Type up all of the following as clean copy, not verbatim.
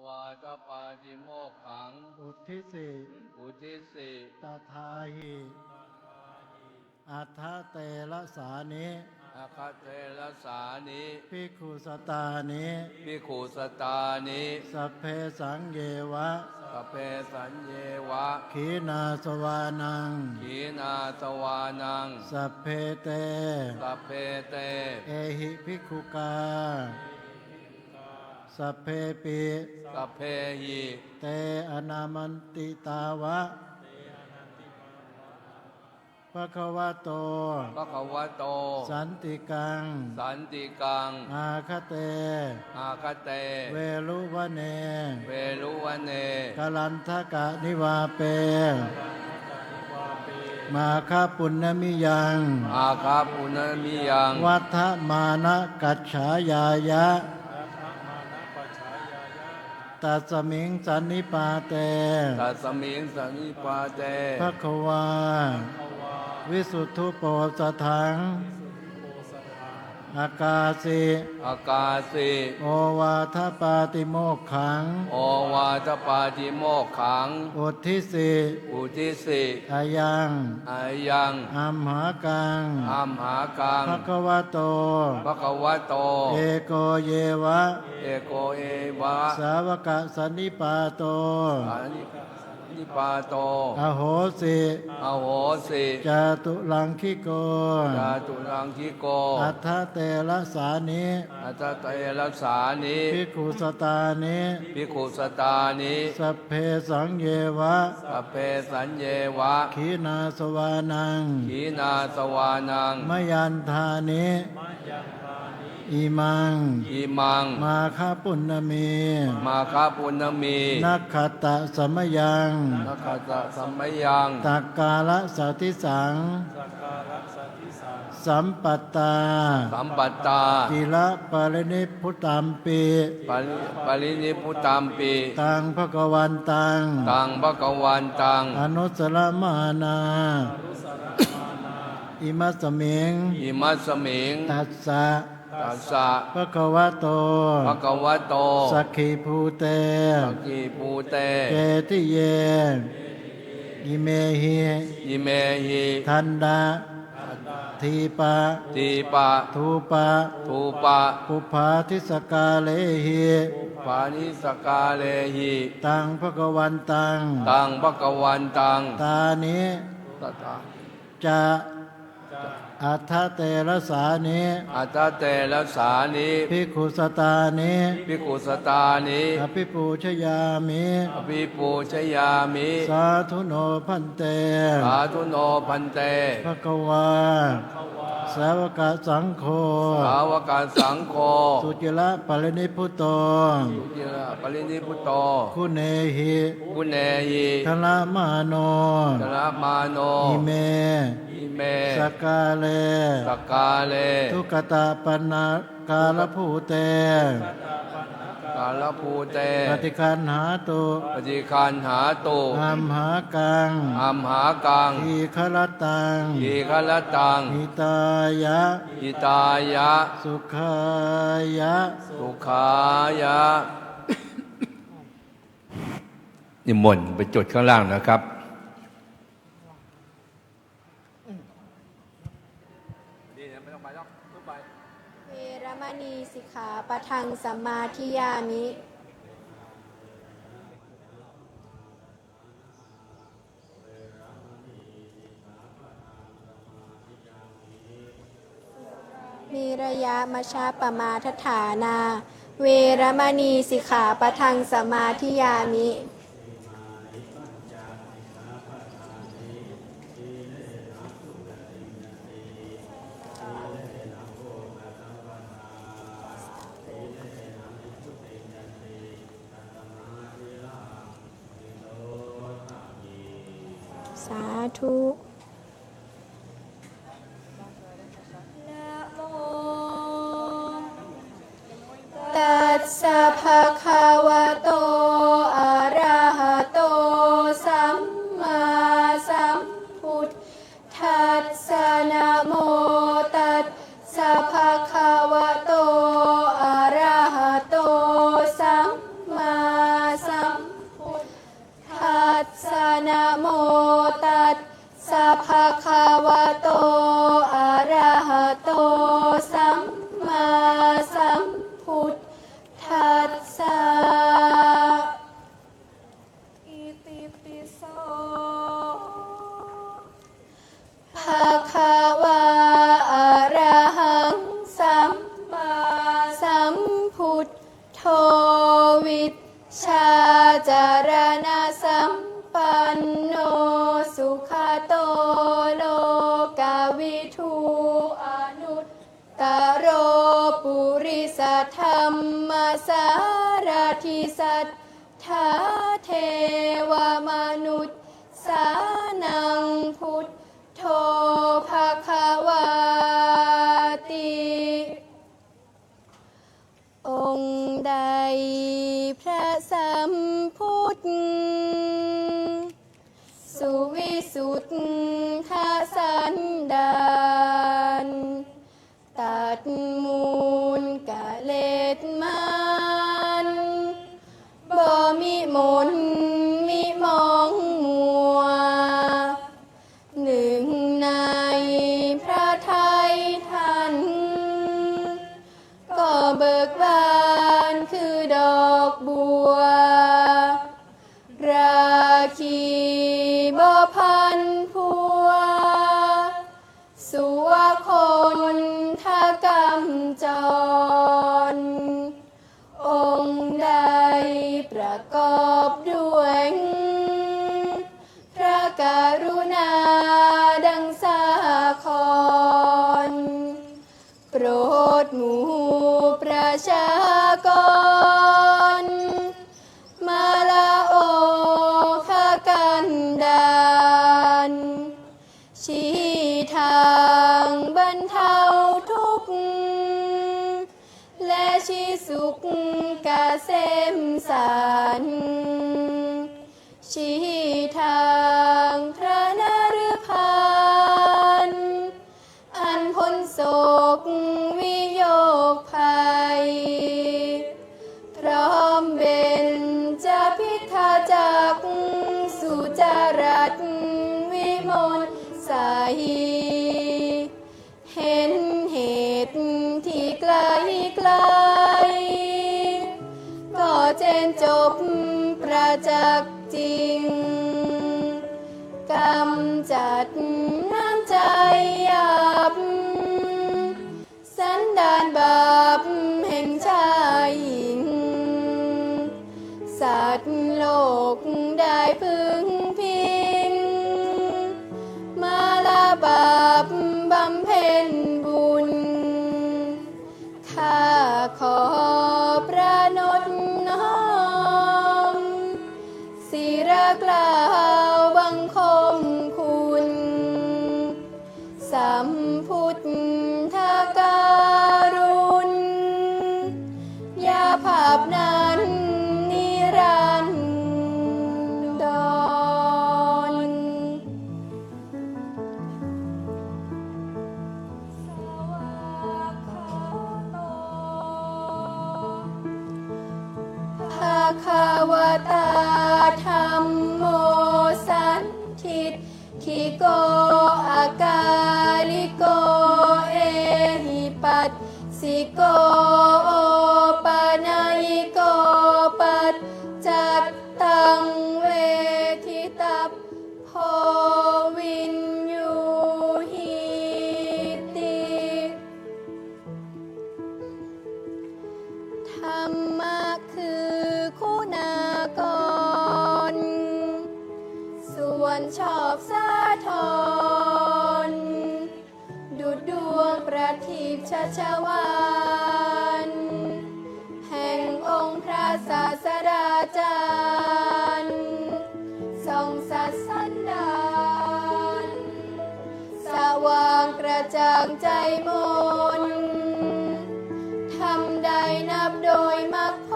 วาตปาติโมกขังอุทิสิอุทิสิตถาหิอัฏฐเตระสานิอาคาเทรสานิ ภิกขุสตานิ ภิกขุสตานิ สัพเพสังเยวะสัพเพสัญเยวะ ขีณาสวานัง ขีนาสวานัง สัพเพเต สัพเพเต เอหิภิกขุกาสัพเพปิ สัพเพหิ เตอนามันติตาวะภะคะวะโต ภะคะวะโต สันติกัง สันติกัง อาคเต อาคเต เวลุวะเน เวรุวันเน กลันทกะนิวาเป มาคาปุณณมิยัง อาคาปุณมิยัง วัฏมานะกัจฉายายะตัสมิงสันนิปาเต ตัสมิงสันนิปาเต ภควา วิสุทธุโปสถัง อากาสิ อากาสิ โอวาทปาติโมกขัง โอวาทปาติโมกขัง อุทิสิ อุทิสิ อายัง อายัง อัมหากัง อัมหากัง ภควะโต ภะคะวะโต เอโกเยวะ เอโกเอวะ สาวกสันนิปาโต สันนิปาโต อโหสิ อโหสิ จาตุลังคิโก จาตุรังคิโก อัฏฐเตระสานิ อัตเตรัสสานิ ภิกขุสตานิ ภิกขุสตานิ สัพเพสังเยวะ สัพเพสัญเยวะ ขีณาสวานัง ขีนาสวานัง มยันทานิอิมัง อิมัง มาคาปุณณมี มาคาปุณมี นักขตะสมยัง นักขตสัมมยัง ตักกาละสัติสัง สัมปัตตา สัมปัตตา จิระปรินิพพุตัมปิ ปรินิพุตามปี ตังภควันตัง ตังภะคะวันตัง อนุสรมานาอิมัสมิง อิมัสมิง ตัสสะ ตัสสะ ภควะโต ภะคะวะโต สักขีภูเต สักขีปูเต เกติเยอิเมหิ ยิเมหิ ทันดาทีปะ ทีปะ ทูปะ ทูปะ ปุพาทิสกาเลหิ ปานิสกาเลหิ ตังภควันตัง ตังภะคะวันตัง ตานิ ตถา จะอัฏฐเตระสานิ อัตตเตรัสสานิ ภิกขุสตานิ ภิกขุสตานิ อภิปูชยามิ อภิปูชยามิ สาธุโนพันเต สาธุโนพันเต ภควา สาวกสังโฆ สาวกสังโฆ สุจิระปรินิพพุโต สุจิระปรินิพุตโต คุเนหิ กุเนหิ ทละมาโน ชนะมาโน อิเม อิเม สกาเล สกกาเล ทุกตาปนากาลภูเต กาลภูเต ปฏิคันหาตุ ปฏิคันหาตุ อัมหากัง อัมหากัง ทีคลตัง ทีฆลตัง หิตายะ หิตายะ สุขายะ สุขายะ นิมนต์ไปจุดข้างล่างนะครับ เวรมณีสิกขาปะทังสัมมาทิยามิ มีระยะมชาปมาทฐานา เวรมณีสิกขาปะทังสัมมาทิยามิ สาธุนะโมตัสสะภะคะวะโต อะระหะโต สัมมาสัมพุทธัสสะนะโมตัสสะภะคะวะโต อะระหะโต สัมมา ารณสัมปันโนสุขโตโลกวิทูอนุตตโรปุริสธรรมสารทิสัทธาเทวมนุษย์สานังพุทโธภควาติ องค์ใดพระสัมพุทธสุวิสุทธสันดานตัดมูลกะเลสมันบ่มีมนมีมองมัวหนึ่งในพระทัยท่านก็เบิกบานคือดอกบัวราคีบ่พันพัวสัวคนทกรรมจรองค์ใดประกอบด้วยพระกรุณาดังสาครโปรดหมู่ประชากรมาลาโอคกันดานชี้ทางบรรเทาทุกข์และชี้สุขเกษมสารชี้ทางพระนฤพานอันพ้นโศกวิโยคภัยพร้อมเบญจพิทาจักสุจารัตวิมลใสเห็นเหตุที่ไกลไกลก็เจนจบประจักษ์จริงกำจัดน้ำใจหยาบสันดานบาปแห่งชายหญิงสัตว์โลกได้พึงพิงมาลาบาปบำเพ็ญบุญข้าขอประนตน้อมศิระกล่าวบังคมคุณสัมพุทธการุณยาภาพนั้นนิรันดรสวากขาโตภาควตาธัมโมสันทิฏฐิโกอากาลิโกเอหิปัสสิโกโอปานายิโกปัจจัตตังเวทิตัพโพวินยูหิติธรรมะคือคุณากรส่วนชอบสาธรดุจดวงประทีปชัชวานแห่งองค์พระศาสดาจารย์ทรงสัตย์สันดานสว่างกระจ่างใจมนทำใดนับโดยมรรคผ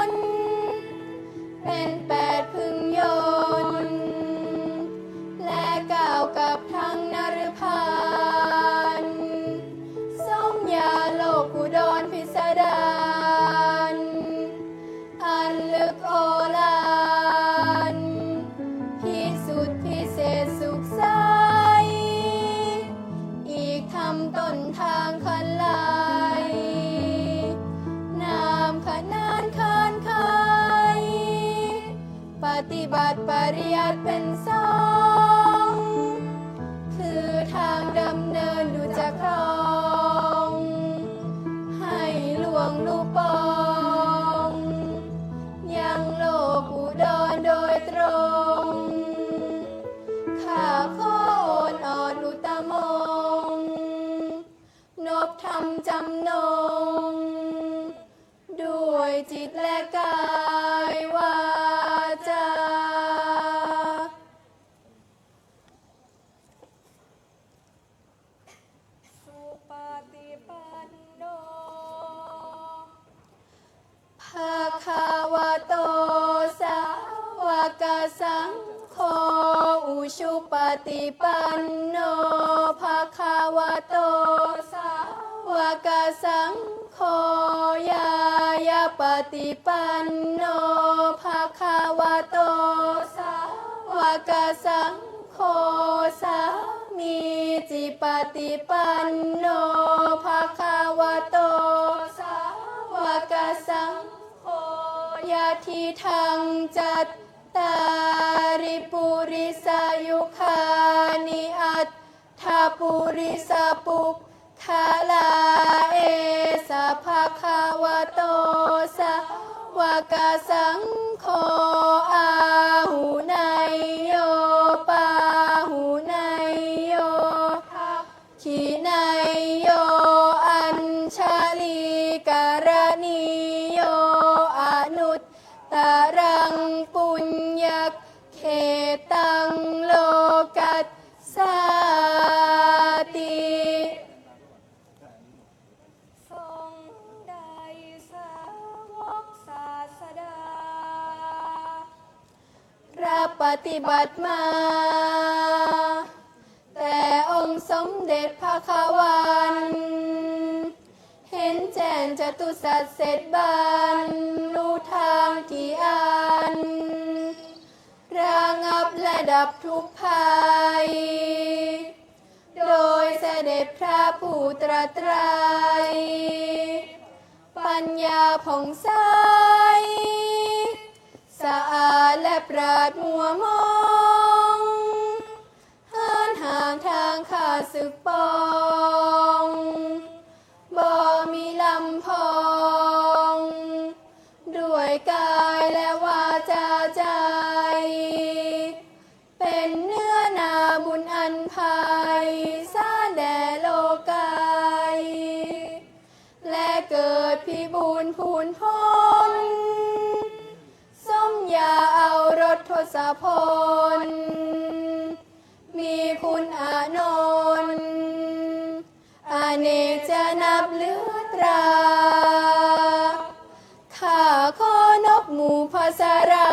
ลเป็น8พึงยนต์และก้าวกับทั้งนฤพานสมญาโลกอุดรพิสดารอันลึกโอฬารพิสุทธิ์พิเศษสุขใสอีกทำต้นทางคันไลนามขนานคานไขปฏิบัติปริยัติเป็นสองคือทางดำเนินดูจะครองให้หลวงลูกปองยังโลกอุดร สังโฆอุชุปฏิปันโนภะคะวะโตสาวกสังโฆยายาปฏิปันโนภะคะวะโตสาวกสังโฆสามีจิปฏิปันโนภะคะวะโตสาวกสังโฆยะทิทังจัตตาริปุริสายุคานิอัตถปุริสปุกขลาเอสะภะคะวะโตสาวกสังโฆอาหุนายโยปาหุนายโยทักขินายโยอัญชลีการณิโยอนุตตรังปุญญเขตังโลกัสสาติทรงได้สาวกศาสดารับปฏิบัติมาแต่องค์สมเด็จพระควันเห็นแจ้งจตุสัจเสร็จบรรลุทางที่อันระงับและดับทุกภัยโดยเสด็จพระผู้ตรัสไตรปัญญาผ่องใสสะอาดและปราดมัวมองเหินห่างทางข้าศึกปองบ่มีลำพองด้วยกายและวาจาใจเป็นเนื้อนาบุญอันไพศาลแด่โลกายและเกิดพิบูลพูนพ้นสมญาเอารถทศพลมีคุณอานนท์อเนกจะนับเหลือตราข้าขอนบหมู่ภาษารา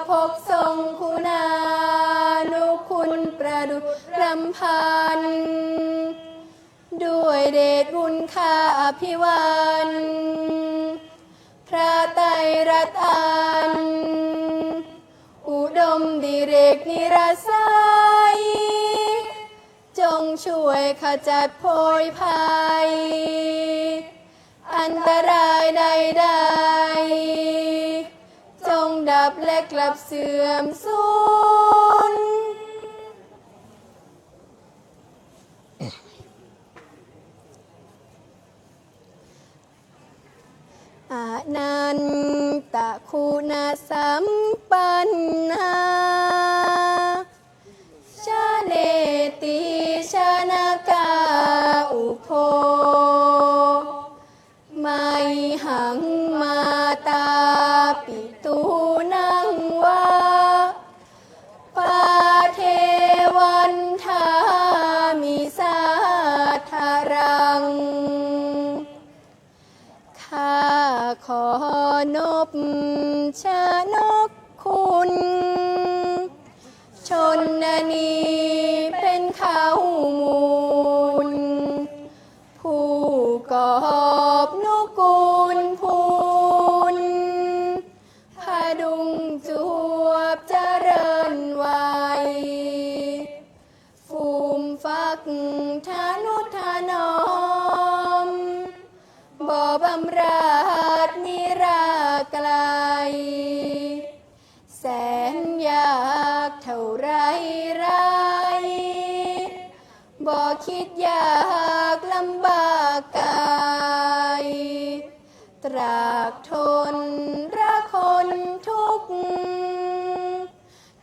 พกทรงคุณานุคุณประดุจรำพันด้วยเดชบุญข้าอภิวันพระไตรรัตน์อันอุดมดิเรกนิรสัยจงช่วยขจัดโพยภัยอันตรายใดๆจงดับและกลับเสื่อมสูญอนันตคุณสัมปันนาชาเนติชนากาอุโภไมหังมาตาปิตูนังวาปาเทวันทามิสาธารังข้าขอนบชนกคุณชนนีเป็นข้าวมูลผู้กอบนุกูลพูนพดุงจวบเจริญวัยฟูมฟักทานุถนอมบ่บำราดนิราไกลแสนยากเท่าไรไรบ่คิดยากลำบากกายตรากทนรักคนทุกข์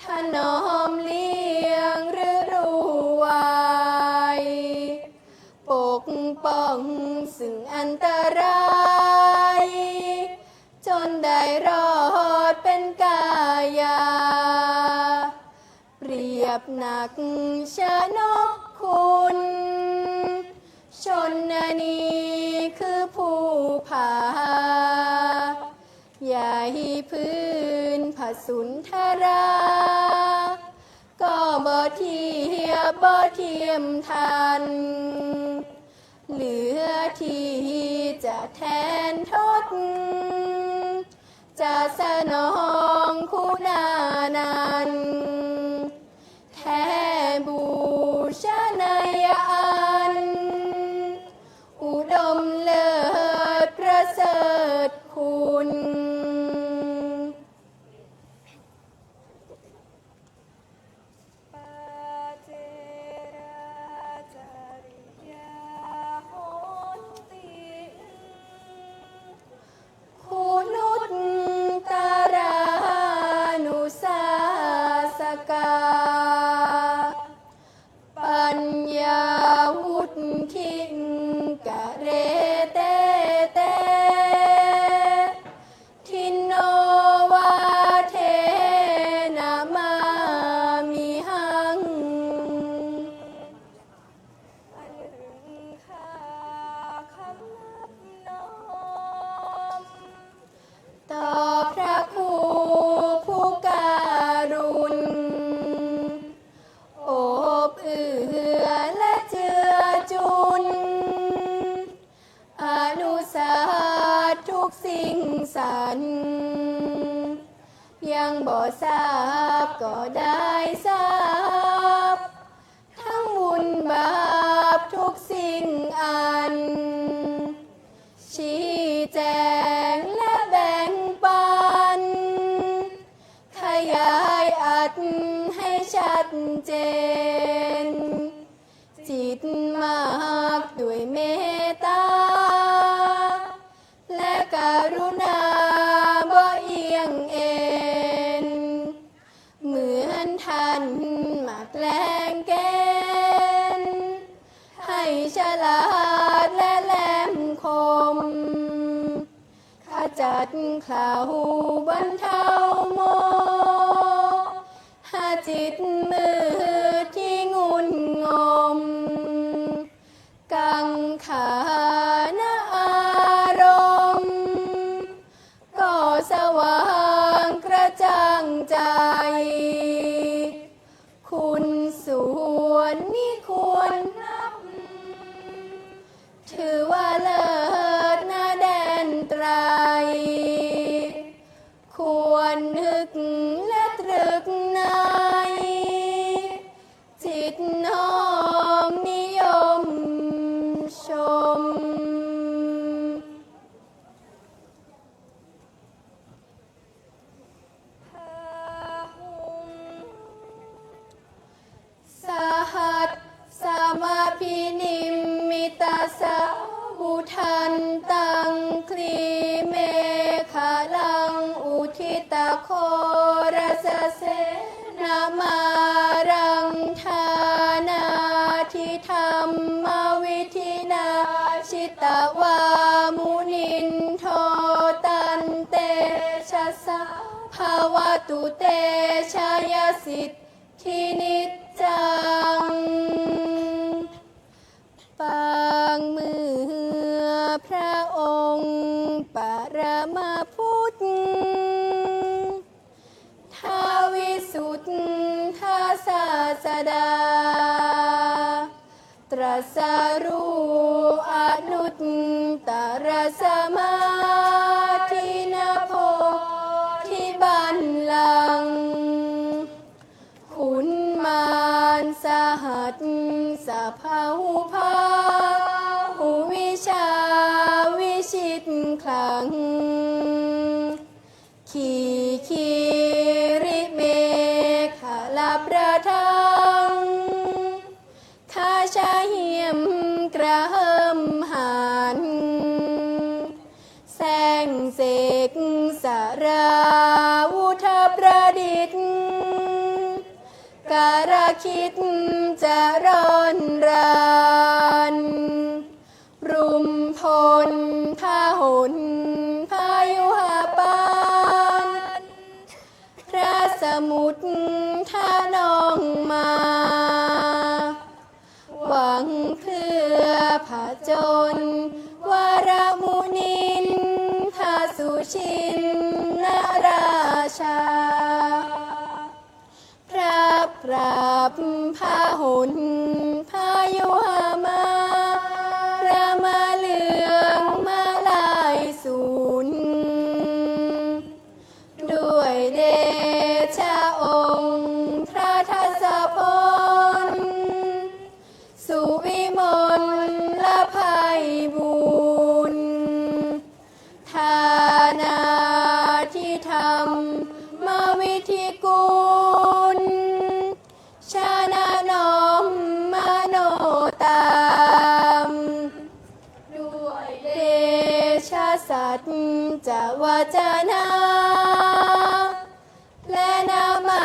ถนอมเลี้ยงหรือรู้ไว้ปกป้องซึ่งอันตรายจนได้รอดเป็นกายาเปรียบหนักชนกคุณชนนีคือผู้พาอย่าให้พื้นผ สุนทรา ก็บ่เทียบบ่เทียมทัน เหลือที่จะแทนทด จะสนองคุณานันท์แท้บูชนายอัน อุดมเลิศประเสริฐคุณปาเจราจาริยาโหติคุณุตตรานุสาสกา ปัญญาวุฒิกะเรเตเต ทินโนวาเทนะมามิหัง อันหึงค่าคำนับน้อม ต่อพระครูผู้การุณ โอบเอื้อและเจือจุน อนุสาสทุกสิ่งสรรค์ยังบ่ทราบก็ได้ทราบ ทั้งบุญบาปทุกสิ่งอัน ชี้แจงและแบ่งปัน ขยายอัดให้ชัดเจน จิตมากด้วยเมตตา และกรุณาบ่เอียงเอ็น เหมือนท่านมาแกล้งแกน ให้ฉลาดและแหลมคม ขจัดเขลาบรรเทาโมหาจิตมืดที่งุนงม กังขานะอารมณ์ ก็สว่างกระจ่างใจ คุณส่วนนี้ควรนับ ถือว่าเลิศนาแดนไตร ควรนึกและตรึกใน จิตน้อมนิยมชม สหัสสมาพินิมมิตาสาบุทันตังคลีเมฆาลังอุทิตาโครสเสนามารังธานาทิธรรมวิธินาชิตวามุนินโทตันเตชะสะภาวตุเตชายสิทธินิจจัง ปางมือพระองค์ปรมาพุทธ ทาวิสุทธาศาสดา ตรัสรู้อนุตตรสมาธินโพธิบัลลังก์ ขุนมารสหัสสะพาหุภาหุวิชาวิชิตขลัง ขีคีริเมฆาลาประทัง ข้าชาเหี่ยมกระเหิมหัน แสงเสกสาราวุธประดิษฐ์ การคิดจะร้อนรานรุมพลพาหนพายุหาปานพระสมุทรท่านองมา หวังเพื่อผจญวรมุนินทาสุชินนราชา พระปราบพาหุนพายุหามาพระมาเหลืองมาลายสูญด้วยเดชะองค์พระทัศพลสุวิมลละภัยบุญทานาที่ทำมาวิธีกุลชานะน้อมมโนตามด้วยเดชะสัจจะวาจนาและนามา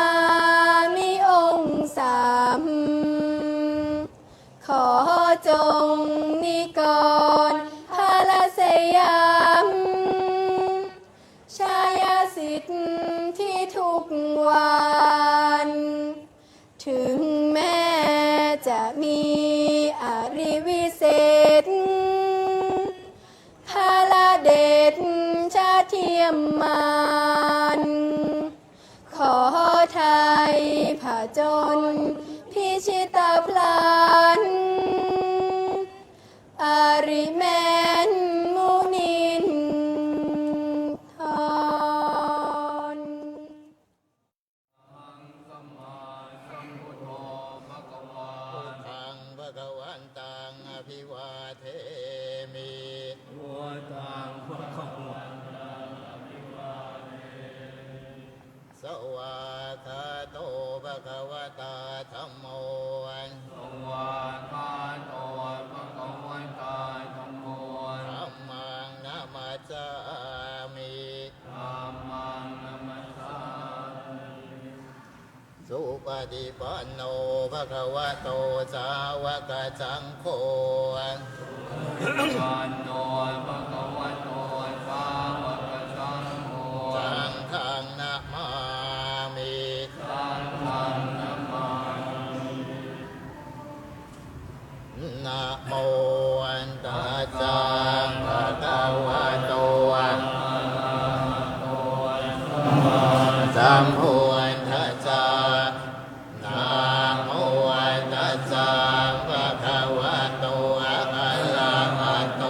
มีองค์สามขอจงนิกรพาลสยามชายสิทธิ์ที่ทุกวันถึงแม้จะมีอริวิเศษพาลเดชชาเทียมมันขอไทยผาจนพิชิตพลันอาริแมนมุนินทร ทังภะคะวันตังอภิวาเทมิสวากขาโตภะคะวะตาธัมโมธัมมังนะมัสสามิสุปฏิปันโนภะคะวะโตสาวกสังโฆสังฆังนะมามินะโมตัสสะภะคะวะโตสัมพุทธัสสะนะโมตัสสะภะคะวะโตอะระหะโต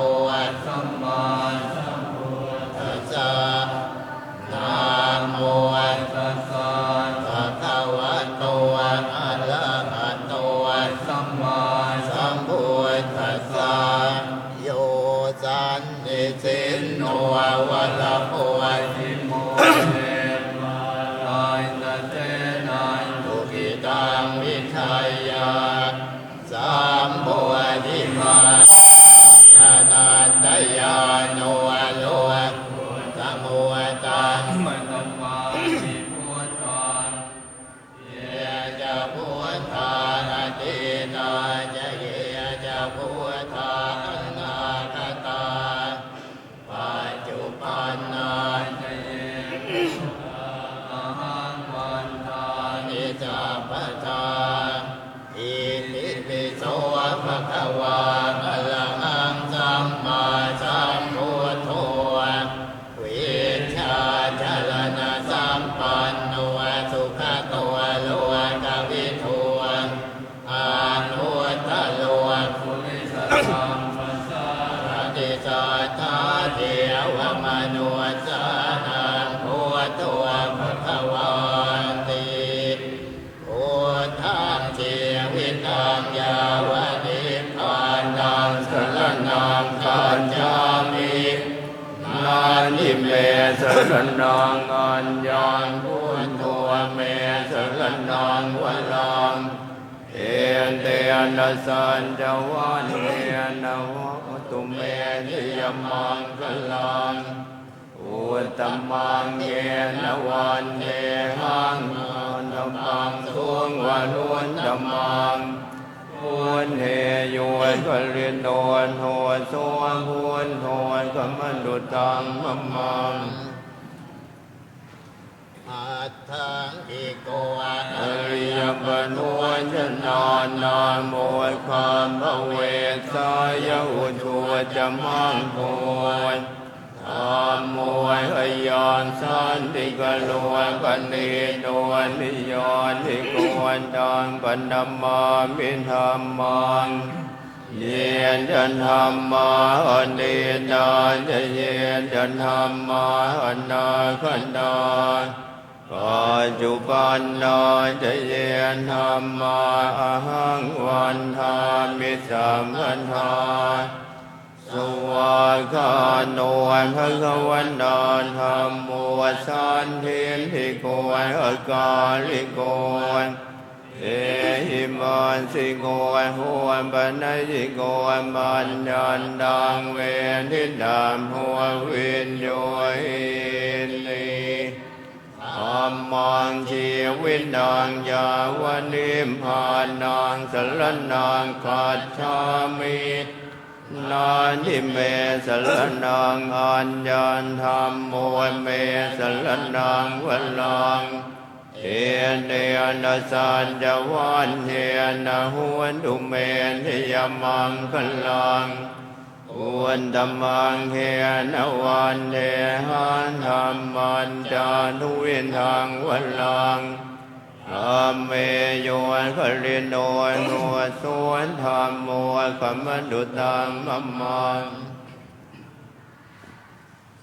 สัมมาสัมพุทธัสสะนะโมตัสสะภะคะวะโตอะระหะโตสัมมาสัมพุทธัสสะโยสันนิสินโนวะละโพธิโมตังวิชัยยาสัมโพธิมาญาณันตยาโนโลสมุตังมัตตาภิพุทธาเยจะพุทธานาตินาจะเยจะพุทธาอนาคตาปัจจุบันนาจะเยนิจัปปทาอิติปิโสภะคะวะอะระหังสัมมาสัมพุทโธวิชชาจรณะสัมปันโนสุขโตโลกวิทูอานุตตโลกุลิสสัมปัสสะติสัทธาเทวมนุสานังพุทโธภะคะวะชีวิตังยาวนิพพานังสรณังคัจฉามินานิเมสรณังอัญญังพุทโธเมสรณังวรังเอเตนะสัญจวันเนนะโหตุเมนิยมังคลังอุตตมังเยนะวันเนหังธรรมังสุงวานุนธรรมังพุนเฮโยก็เรียนโดนโหสวงพุนโหก็มันดุตังมัมมังอัตถังอิโกอะอริยปนุชนานาโมความภเวสายอุชุจมังโพธรรม โมหยานสันติกโลปันติโนนิยานติโกวันตังปันธัมมามิธรรมังเย็นจันธรรมาอันเดนานจะเย็นจันธรรมาอันนาคันดาปัจจุบันนาจะเย็นธรรมาอหังวันทามิสัมพันธาสวากขาโนภะคะวันตาธัมโมสันทิทิโกอกาลิโกเอหิมันสิโกโหปัญญิโกมัญญันดังเวทิตามหัววินโยหินีธัมมังชีวินังยาวนิพพานังสรณังคัจฉามินาทิเมสรณังอัญญันธัมโมเมสรณังวลังเอเนนะสัจจวันเทนะหวนตุเมทิยมังคลังอวนธรรมังเฮนะวันเทหันธรรมันจานุวินทางวลังอาเมโยคลิโนโนสวนธรรมโมกัมมดุตังมัมมัง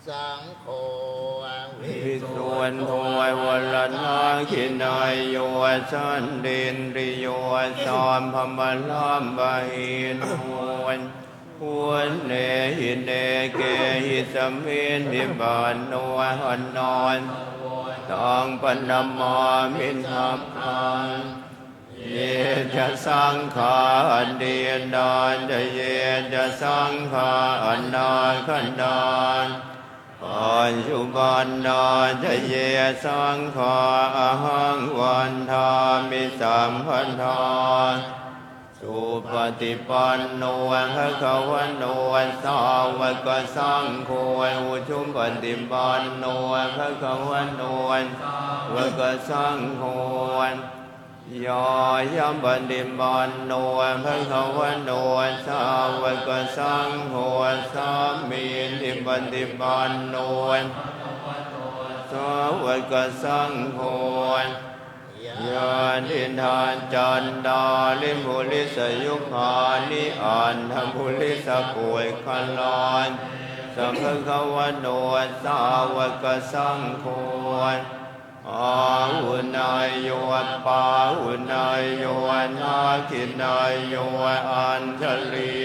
สังโฆวิสุวนโทยวรนาคินายโยสันเดนริโยสามพมลัมบาหินวนวนเนหิเนเกหิสมินนิบานโนหันนอนตังปันนมามินทัพพังเยจะสังขาอันเดียนดานจะเยจะสังขาอันนาขันดานปัจจุบันดาจะเยสังขาอหังวันทามิสัมพันธาสุปฏิปันโนภะคะวะโนสาวกสังโฆอุชุปฏิปันโนภะคะวะโนสาวกสังโฆยายัมปฏิปันโนภะคะวะโนสาวกสังโฆสามีติปฏิปันโนสาวกสังโฆยานิทานจันดาลิมุลิสยุคานิอันธมุลิสป่วยคันลานสัมภะคะวะโนสาวกสังโฆอาหุนายโยปาหุนายโยนาคินายโยอัญชลี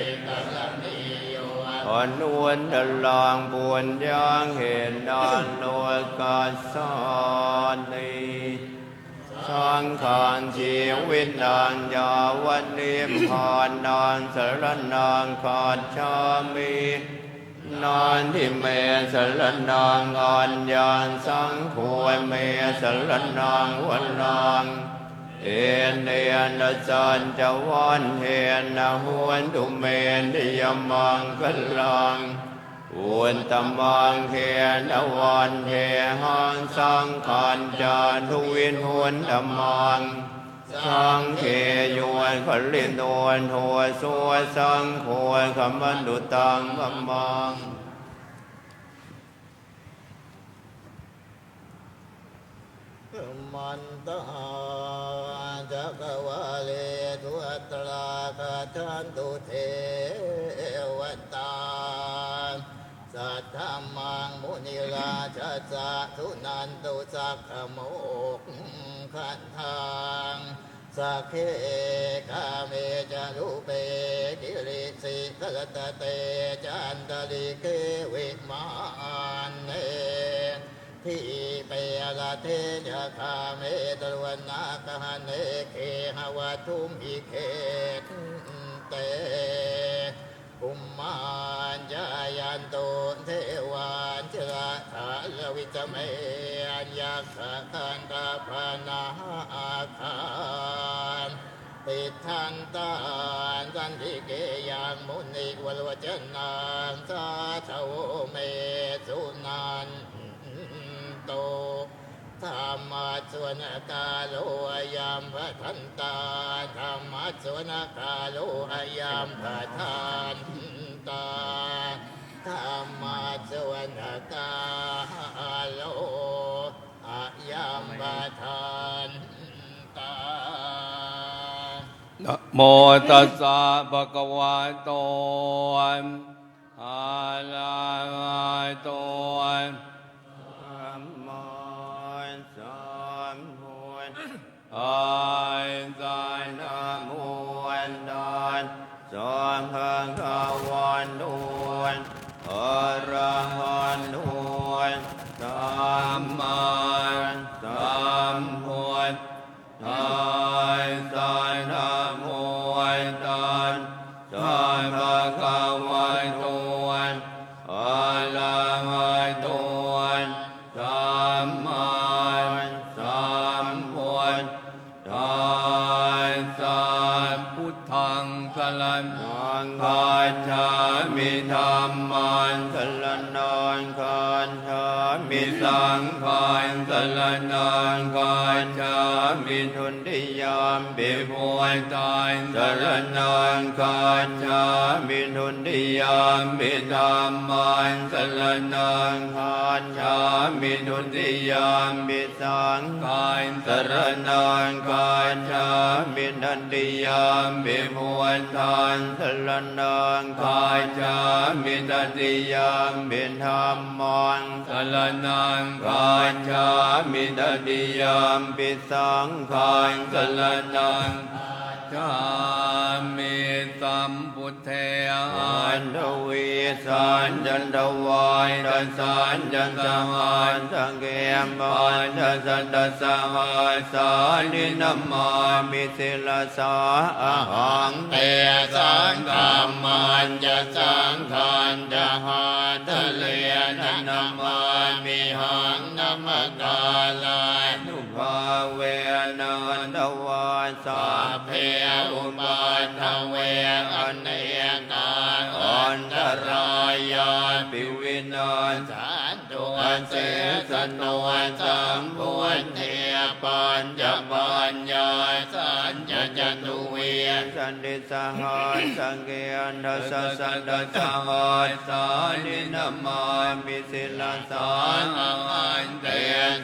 อันวนดลางบุญยังเห็นดานโลกาสานีสังขารชีวิตนางยาวันนิพพานนางสรณังคัจฉามินาทิเมสรณังอัญญันสังโฆเมสรณังวลังเอเนนะสัจจวันเทนะหวนตุเมทิยมังคลังอุนตมังเทนะวันเทหังสังขันจานุวินหุนธรรมังสังเขโยคลิโนโทโสสังโฆคัมมันดุตังมัมมังมันตาจักวาเลทุตราคาทันตุเทวตาสัทธามังมุนิราชสะทุนันตุสักขโมกขันธังสักเขคาเมจารุเปกิริสิกรตเตจันตริเกวิมานเนทิเปรเทจคาเมตรวนาคหเนเคหวทุมหิเคเตกุมมารจายันโตเทวานจระถาลวิจเมอัญญาคันตาภานาอาคารติทันตานสันติเกยังมุนิวรวจนังสาธโวเมสุนันโตธรรมะสวนกาโลยามพระทันตาธรรมะสวนกาโลยามพระทันตาธ ธรรมาสวนกาโลอายัมปทานตา นะโมตัสสะภะคะวะโตอะระหะโตธัมมาสัมพุทธ อาสา นะโมตัสสะภะคะวะโตอะระหะโตสัมมาสัมพุทธัสสะนะโมตัสสะภะคะวะโตอะระหะโตสัมมาสัมพุทธัสสะ พุทธังสรณัง นังคาชามิธัมมังสรณังคาชามิสังฆังสรณังคาชามิทุติยามปิพุทธังสรณังคาชามิทุติยามปิธัมมังสรณังคาชามิทุติยามปิสังฆังสรณังคาชามิทันติยามปิพุทธังสรณังคาชามิทันติยามปิธัมมังสรณังคาชามิทันติยามปิสังฆังสรณัง ชามิสัมพุทเท อันทวีสันจันทวายทัสสันจันทหานสังเกมปันทัสสันทัสสหาสานินัมมามิสิลสาอาหังเตสังฆามันจะสังฆานจะหาทะเลนันนัมมามิหังนัมกาลานุภาเวนันทวาสาเพอุปัฏฐเวอเนกาอันตรายาปิวินาศาตุอันเสสโนสัมพุทเทปัญจปัญญาสัญญจตุเวสันติสหายสังเกอันทัสสะดัสสหายสานินัมมามิสิลสาอันเต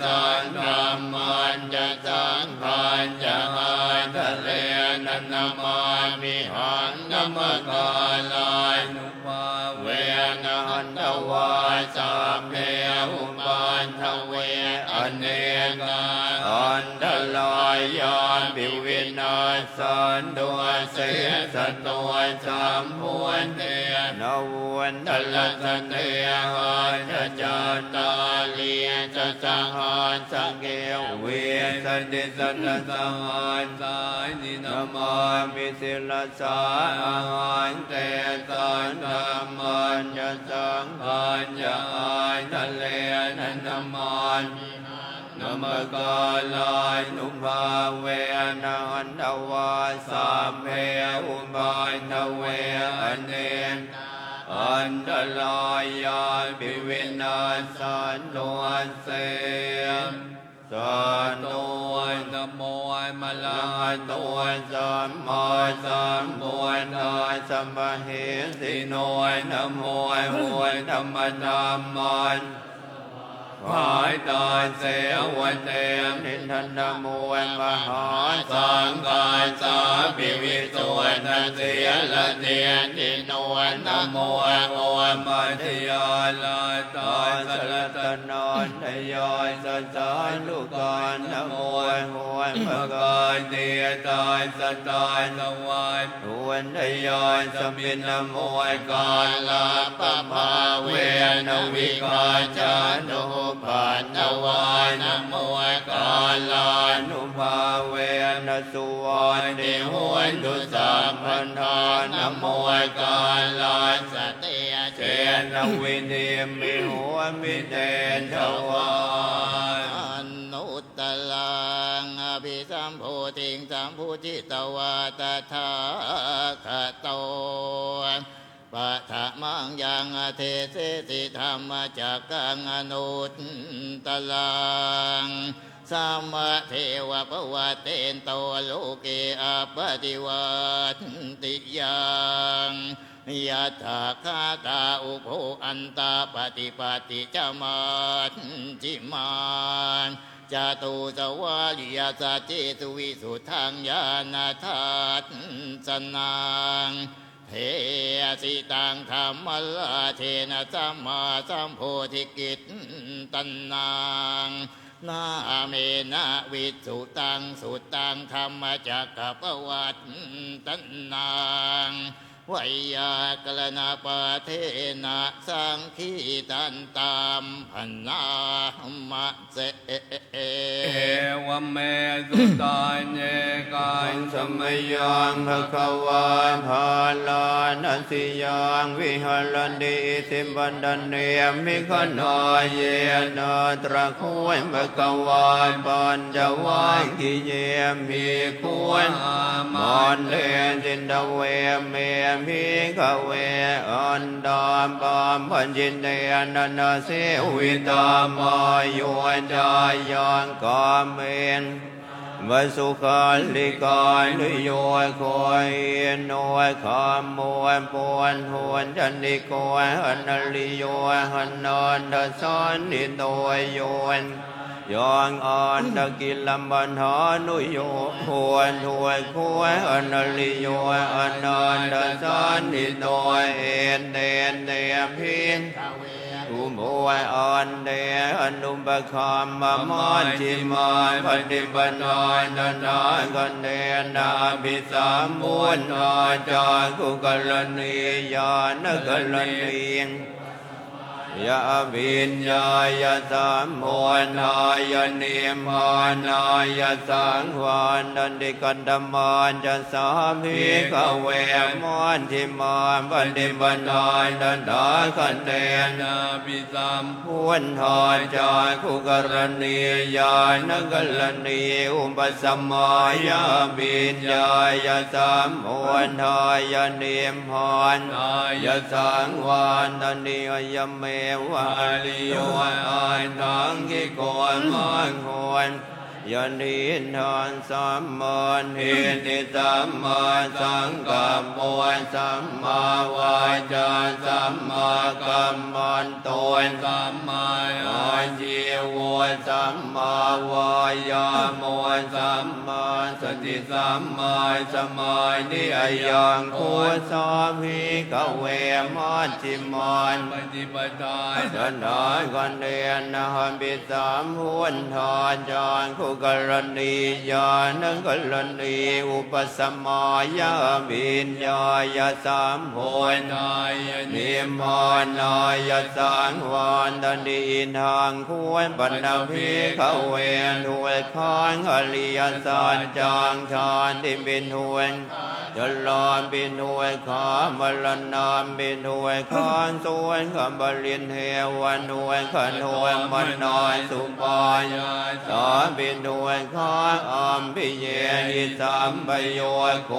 สันธรรมันจะสังฆันจะหาทะเลนันนามามิหังนัมกาลานุภาเวนะหันตวาสาเพอุปันทเวอเนกาอันตรายาปิวินาสันตุเสสตัวสัมพุทเทนวันตละสเตหันจัตตาลีจะสังหารสังเกวเวสันติสันตสหันสายนินามามิสิลสาอาหันเตสันธรรมันจะสังฆันจะหาทะเลนันนมานนมกาลานุภาเวนะหันตวาสาเพอุปาทเวอเนกอันตรายาปิวินาสันโนเสมสันโนนะโมมะลาโตสัมมาสัมพุทธาสัมมาเหสิโนนะโมโหธรรมธรรมันภายตาเสวะเตนิทันนโมมหาสังฆาสาปิวิสุทธิเสละเตียนติโนนะโมโอมัทยาลาตาสละตนอนทยอยสัสสานุกานนะโมโหมกาเตียตาสตาสวายทวนทยอยสมินนะโมกาลาปะภาเวนวิกาจานุปาณวานะโมกาลานุภาเวนสุวรรณหวนตุสัมพันธานะโมกาลาสติเจนวินิมิหัวมิเตนทวารอนุตตลังอภิสัมโพธิงสัมพุทธิตวาตถาคโตปะทะมังยังเทเสสิธรรมจักกังอนุตตลังสัมมาเทวะปวัตเตนโตโลเกอปฏิวัติยัง ยะถาคาตาอุโภอันตาปฏิปติจามาจิมานจาตุสวาลิยาสเจตุวิสุทังญาณทัสสนังเทสิตังธรรมลาเทนะสัมมาสัมโพธิกิตตันนังนาเมนะวิสุตังสุตังธรรมจักขปวัตตันนังวยากลนาปะเทนะสังคีตันตามพันนามะเสเอวเมสุตานเยกันสมยังภควาภาลานัสิยังวิหารติสิบันดเนมิขณาเยนะตระคุยภควาปัญจวัคคีเยมิคุยมอนเลจินดเวเมมิขเวอันดามปามพันจินเตอนันเสวิตามายวนจายังกามเมนวสุขาลิกานุโยคอยโนขามวนปวนหวนจันติโกหันลิโยหันนอนดสันนิโตโยนยังอันตะกิลัมบันหานุโยหวนถวยคุยอันลิโยอันนันดสันนิโตเอ็นเดนเดพินอุโมยอันเดอนุปคามมานจิมานปฏิปันนานานากันเดนาภิสัมมุนนาจากุกลนียานกลนียะวิญญายะสัมโมนายะนิมานายะสังวานดันติกันดมานจะสามิกเวมานทิมานปันติปันนาดันดาคันเตนะปิสัมพุนทาจาคุกรณียานกลนีอุปสัมมายะวิญญายะสัมโมนายะนิมานายะสังวานดันติยะเมวะลิโยอันทังกิโกมันโหนยันทินทานสัมมาทินิสัมมาสังกัปปะสัมมาวาจาสัมมากัมมันโตสัมมาอาชีวะสัมมาวายามะสัมมาสติสัมมาสมาธิอายังโคสามิกเวมัชฌิมาปฏิปทาสันดากันเดนะหัมปิสัมพุนทาจารคุกรณียานกลนีอุปสัมมายะวิญญายะสัมโพนายะนิมานายะสังวานตันติอินทางควรปัณณภิกขเวทุยขังอริยสัจจางฌานติปินทุยจลานปินทุยขามรณามปินทุยขันสวยขบรินเทวันทุยขันทุยมันนอยสุปายาสาปินทุยข้าอัมพิเยหิสัมปโยโค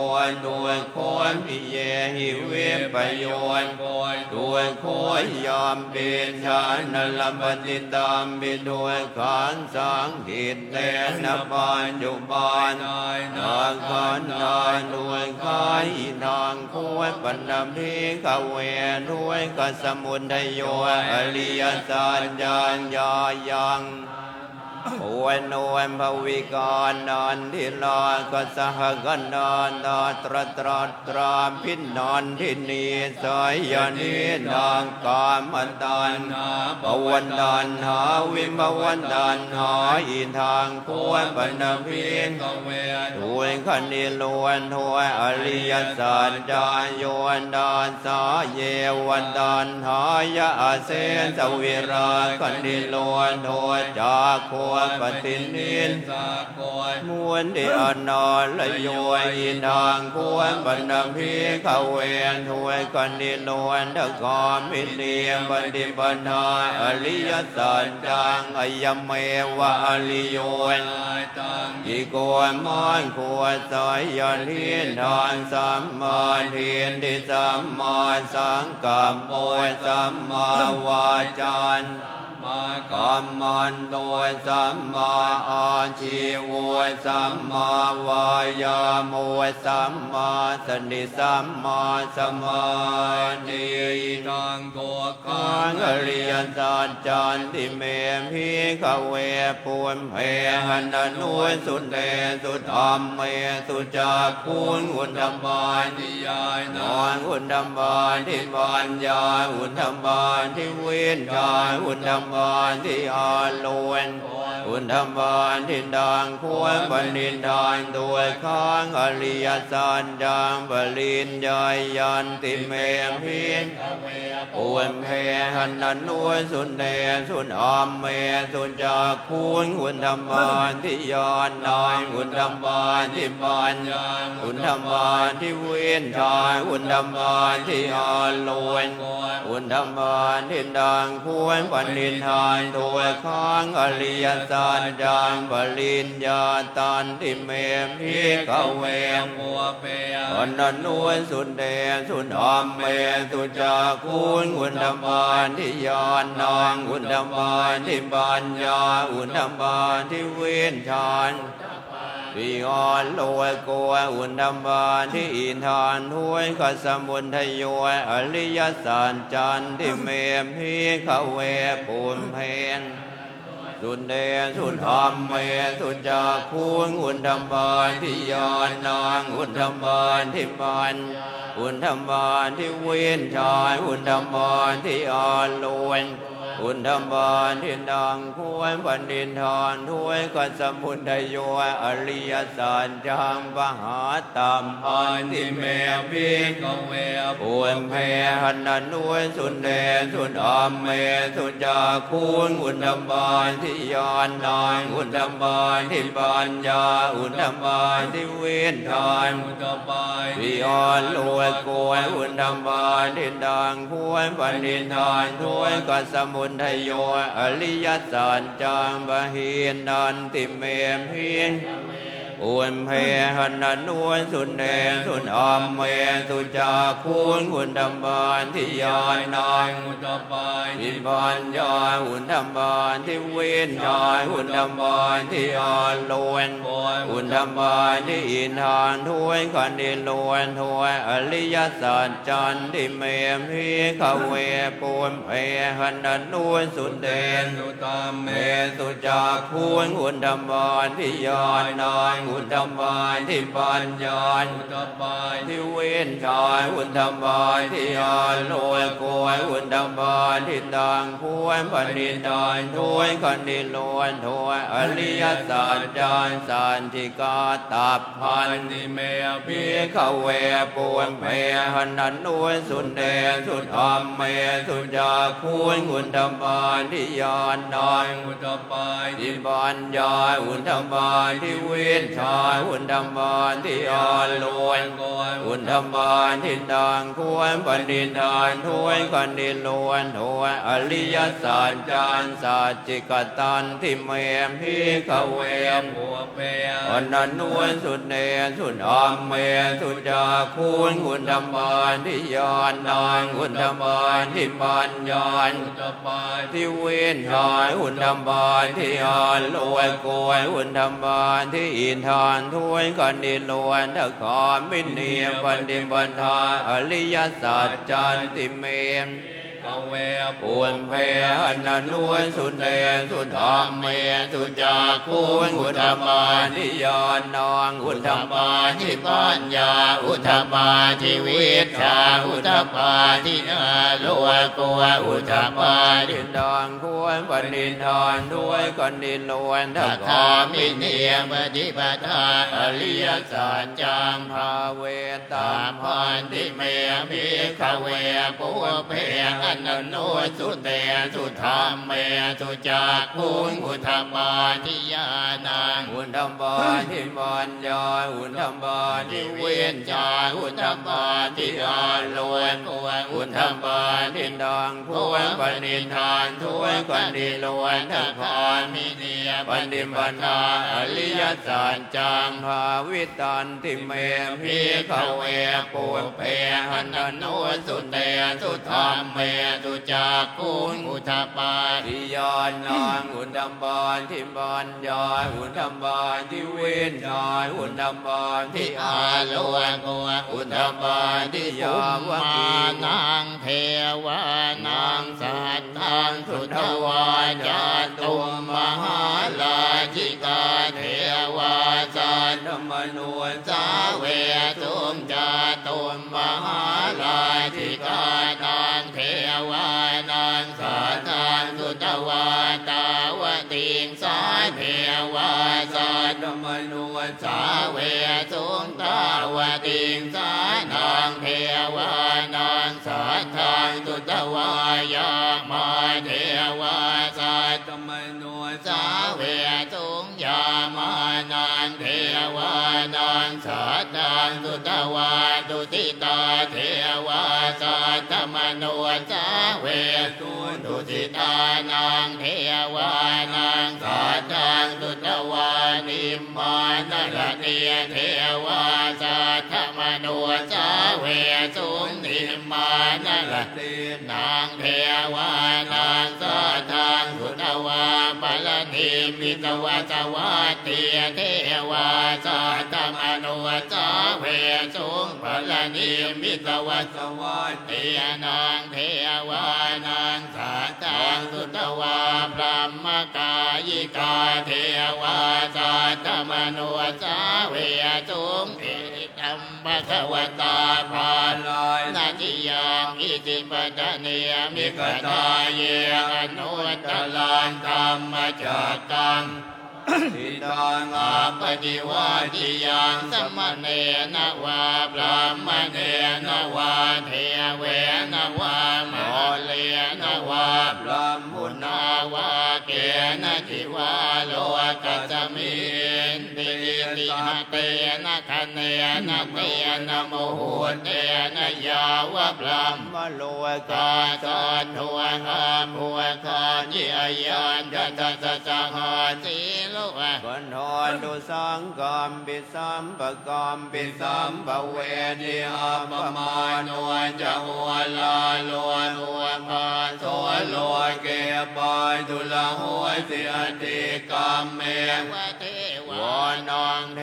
ด้วยโคพิเยหิเวปโยด้วยโคยามเป็นชานลปฏิตามปิด้วยขันสังกิตเตนะปัญจุบันนาขันนาด้วยขันทางโคปัณณภิกขเวด้วยกัสมุทัยโยอริยสัจจางญายังโอนโนมภวิกานันทิลากัสหกันนันตาตรตราตราพินันทินีสายนินางกามตันปวันตันหาวิมวันตันหาอินทางควรปัณภิกขเวทวยขันธิลวนทวยอริยสัจจายโยนดานสาเยวันตันหายะเสนสวิราขันธิลวนทวยจากโคปฏินินมวนเดอนอนละโยอินทางควรปัณณภิกขเวนถวยกันดิโลนทกามิเนียปฏิปทาอริยสัจจังอายเมวะอริโยนอิโกมันขวสายยันทินทานสัมมาทินทิสัมมาสังกัปปะสัมมาวาจาป มากัมมันโตสัมมาอาชีวะสัมมาวายามะสัมมาสติสัมมาสมาธิตังตัวขังอริยสัจจันติเมพิขเวปุมเพหันนุสุเตสุธรรมเมสุจักคุณอุณธรรมานทิยายนอนอุณธรรมานทิปัญญาอุณธรรมานทิเวนชายอุณธรรมานทิอาโลนอุณธรรมานทิดังควรปณิธานตัวข้างอริยสัจจังปริญญายันติเมพิปุมเพหันนุสุเตสุธรรมเมสุจักคุณอุณธรรมานทิยานนายอุณธรรมานทิปัญญาอุณธรรมานทิเวนชายอุณธรรมานทิอาโลนอุณธรรมานทิดังควรปณิธานตัวข้างอริยสัจจังปริญญาตันติเมพิขเวมัวเปยอันนุสุเตสุธรรมเมสุจักคุณอุณธรรมานทิยานนางอุณธรรมานทิปัญญาอุณธรรมานทิเวนชานวิหารโลโกอุณธรรมานที่อินทานห้วยขสมุนทโยอริยสัจจันติเมพิขเวปุมเพนสุเตสุธรรมเมสุจักคุณอุณธรรมานที่ยานนางอุณธรรมานที่ปัญอุณธรรมานที่เวนชายอุณธรรมานที่อาโลนอุณธรรมานที่ดังควรปณิธานถ้วยกัสมุนทโยอริยสัจจังปหาตัมพันติเมพิขเวปุมเพหันนุสุเตสุธรรมเมสุจักคุณอุณธรรมานที่ยานนางอุณธรรมานที่ปัญญาอุณธรรมานที่เวนชายอุณธรรมานวิหารโลโกอุณธรรมานที่ดังควรปณิธานถ้วยกัสมุนทโยอริยสัจจังบหินันติเมพิอุมเพหันนุสุเตสุธรรมเมสุจักคุณอุณธรรมานที่ยานนางอุณธรรมานที่ปัญญาอุณธรรมานที่เวนชายอุณธรรมานที่อาโลนอุณธรรมานที่อินทานถ้วยขันธิโลนถ้วยอริยสัจจันติเมพิขเวปุมเพหันนุสุเตสุธรรมเมสุจักคุณอุณธรรมานที่ยานนางอุณธรรมานที่ปัญญาอุณธรรมานที่เวนชายอุณธรรมานที่อาโลโกอุณธรรมานที่ดังควรปณิธานถ้วยขันธิโลนถ้วยอริยสัจจังสันติกาตัพพันติเมพิขเวปุมเพหันนุสุเตสุธรรมเมสุจักคุณอุณธรรมานที่ยานนางอุณธรรมานที่ปัญญาอุณธรรมานที่เวนชายอุณธรรมานที่อาโลนอุณธรรมานที่ดังควรปณิธานถ้วยขันธิโลนถ้วยอริยสัจจังสัจจิกตันทิเมพิขเวมัวเปยอันนุสุเตสุธรรมเมสุจักคุณอุณธรรมานที่ยานนางอุณธรรมานที่ปัญญาอุณธรรมานที่เวนชายอุณธรรมานที่อาโลโกอุณธรรมานที่อินทานถ้วยกันดิโลนทคามินีปันติปันธาอริยสัจจันติเมเวปุมเพหันนุสุเตสุธรรมเมสุจักคุณอุณธรรมานที่ยานนางอุณธรรมานที่ปัญญาอุณธรรมานที่วิชาอุณธรรมานที่อาโลโกอุณธรรมานที่ดังควรปณิธานด้วยกันดิโลนทคามิเนียปฏิปทาอริยสัจจังภาเวตาพันติเมพิขเวปุเพหันนุสุเตสุธรรมเมสุจักคุณอุณธรรมานที่ยานางอุณธรรมานที่ปัญญาอุณธรรมานที่เวนชายอุณธรรมานที่อาโลนอุณธรรมานที่ดังควรปณิธานถ้วยกันดิโลนทคามิเนียปันติปันธาอริยสัจจังภาวิตันติเมพิขเวปุเพหันนุสุเตสุธรรมเม ตุจักขุงอุทธปาติ ทิยานนางอุณธรรมบานทิมบานยายอุณธรรมบานที่เวนยายอุณธรรมบานที่ อา อา โล โล โกอุทธปาติยามานางเทวานางสัตตังสุทวาจาตุมมหาลาจิกาเทวาสัต ธรรมนุน สาเวตุมจาตุมมหาลาจิกานางเทวานางสัตตังสุทวาตาวติงสาเทวาสัต ธรรมนุน สาเวสุงตาวติงสานางเทวานางสัทธังตุตวายามาเทวาสัต ธรรมนุน สาเวสุงยามานางเทวานางสัทธังตุตวาตุติตาเทวาสัตธรรมนุนสาเวสุตุติตานางเทวานางสัทธังตุตวานิมมานรเตียเทวาสัทธมโนสาเวสุนิมมานร ติ นางเทวานางสัทธังสุตวาปลนิมิตวสวัตเตียเทวาสัทธมโนสาเวสุปลนิมิตวส สวัส เตียนางเทวานางสัทธังสุตวาพระมกายิกาเทวาสัทธมโนสาเวสุงเอตัมภะคะวตาภา ลาย นาจิยังอิติปตะเนียมิกตาเยอนุตตลานธรรมจักกัง ทิตัง อาปฏิวาทิยังสมณเณนะวาพระมเณนะวาเทเวนะวามโหเลนะวา พระมุ มุ น นาวาเกนะจิวาโลกัสมินติติหะเตนะคะเนนะเตนะโมโหเตนะยาวะพระ มโล กาสะทัวหามัวคาญิอายันจะจะจะจะหาสีโลวะ ปันทอนตุสังกรรมปิสัมปกรรมปิสัมปเวนิอาปมาโนจะหัวลาโลหัวพาโสโลเกปายตุลาหัวสิอติกรรมเม วะเทวะ วานางเท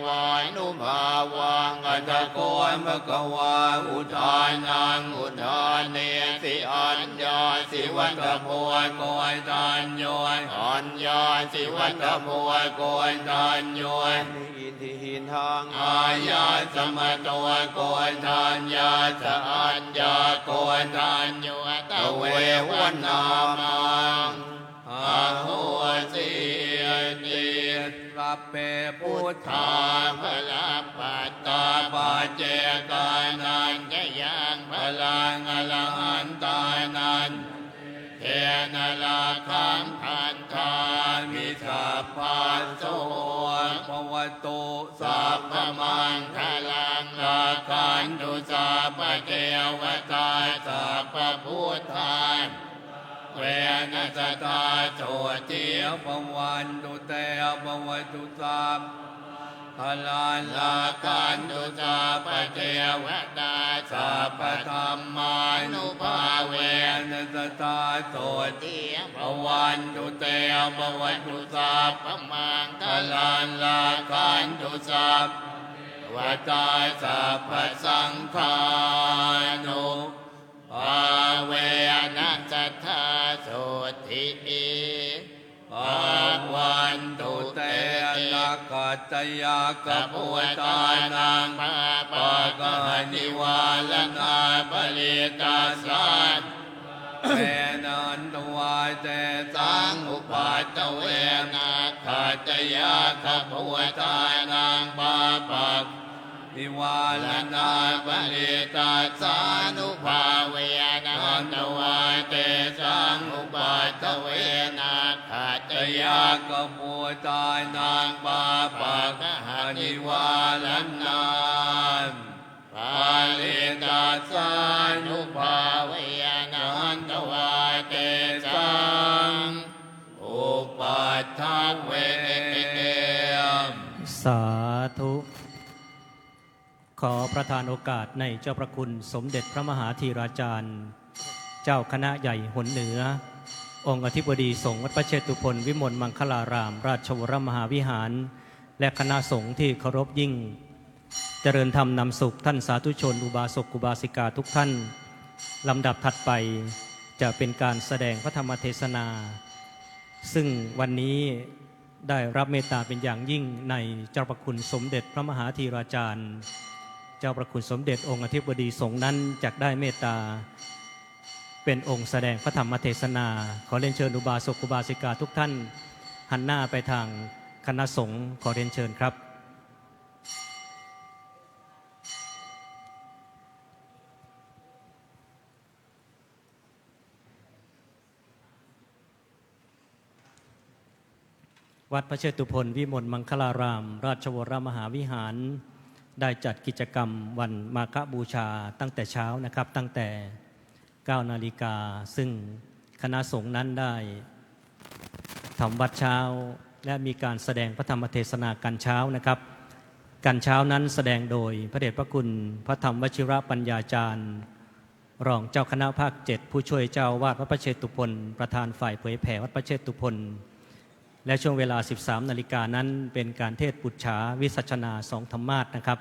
วานุภาวังอัตโกนภะคะวาอุทานังอุทานเนสิอัญญาสิวัตโพโกยทานโยอัญญาสิวัตโพโกยทานโยอินทิหินทางอาญาสมะตัวโกยทานยาสะอัญญาโกยทานโยตะเววันนามังอาโหสิติสัพเพพุทธา พระปัตตา ปัจเจกานัน จะยังพ พ ระ ลังอรหันตานัน เทนะลาคังพันธามิ มิ สั สั พ พ พะ พะ โส โสภวโต สั สั พ พ พ พ มั มั ง ง คลังลาคันตุสัพพะเทวตาสัพพะพุทธาเวนัสตาโส เจี ติ ยปวันตุเตปวตุสัพพลาน ลา ลา คั คั น น ตุ ตุ สั สั พ พ พะ พ เท เท ว ว ตาสั สั พ พ พะ พ ธร ธร ร ร มา มา นุ นุ ภา ภา เว เว นั นัสตาโส เตีย ปวันตุเตปวัตุสัพ พมังค พ ลั ลาง นลาคันตุสัพวตาสัพพสังฆานุ ภาเวนัสสัทธาโสติภาวันตุเต นักขัตยาก กั ปุ ปว ตา ตา นั นั ง งภาปากนิวาลนาปริตาสัน เตนันตวาเต สั สั ง ง อุ อุ ปา ปา ต ต เว เว นะ นะ ขัตยาขปวตานังปาปัก นิวา ล ล นา นา ป ป ริ ริ ตาสานุภาเวนะหันตวาเตสังอุปาตเวนะขัต ต ยาย ากปุตานังปาปะกะหานิวาลนานปาลิตาสานุภา เวนะหันตวาเตสังอุปัฏฐเว สาธุ ขอประทานโอกาสในเจ้าพระคุณสมเด็จพระมหาธีราจารย์ เจ เจ้าคณะใหญ่หนเหนือองค์อธิบดีสงฆ์วัดพระเชตุพนวิมลมังคลาราม ราชวรมหาวิหารและคณะสงฆ์ที่เคารพยิ่งเจริญธรรมนำสุขท่านสาธุชนอุบาสกอุบาสิกาทุกท่านลำดับถัดไปจะเป็นการแสดงพระธรรมเทศนาซึ่งวันนี้ได้รับเมตตาเป็นอย่างยิ่งในเจ้าประคุณสมเด็จพระมหาธีราจารย์เจ้าประคุณสมเด็จองค์อธิบดีสงฆ์นั้นจักได้เมตตาเป็นองค์แสดงพระธรรมเทศนาขอเรียนเชิญอุบาสกอุบาสิกาทุกท่านหันหน้าไปทางคณะสงฆ์ขอเรียนเชิญครับวัดพระเชตุพนวิมลมังคลาราม ราชวรมหาวิหารได้จัดกิจกรรมวันมาฆบูชาตั้งแต่เช้านะครับตั้งแต่9 นาฬิกาซึ่งคณะสงฆ์นั้นได้ทำวัดเช้าและมีการแสดงพระธรรมเทศนากันเช้านะครับกันเช้านั้นแสดงโดยพระเดชพระคุณพระธรรมวชิรปัญญาจารย์รองเจ้าคณะภาค 7ผู้ช่วยเจ้าวาดวัดพระเชตุพนประธานฝ่ายเผยแผ่วัดพระเชตุพนและช่วงเวลา 13 นาฬิกานั้นเป็นการเทศน์ปุจฉาวิสัชนาสองธรรมาสน์นะครับ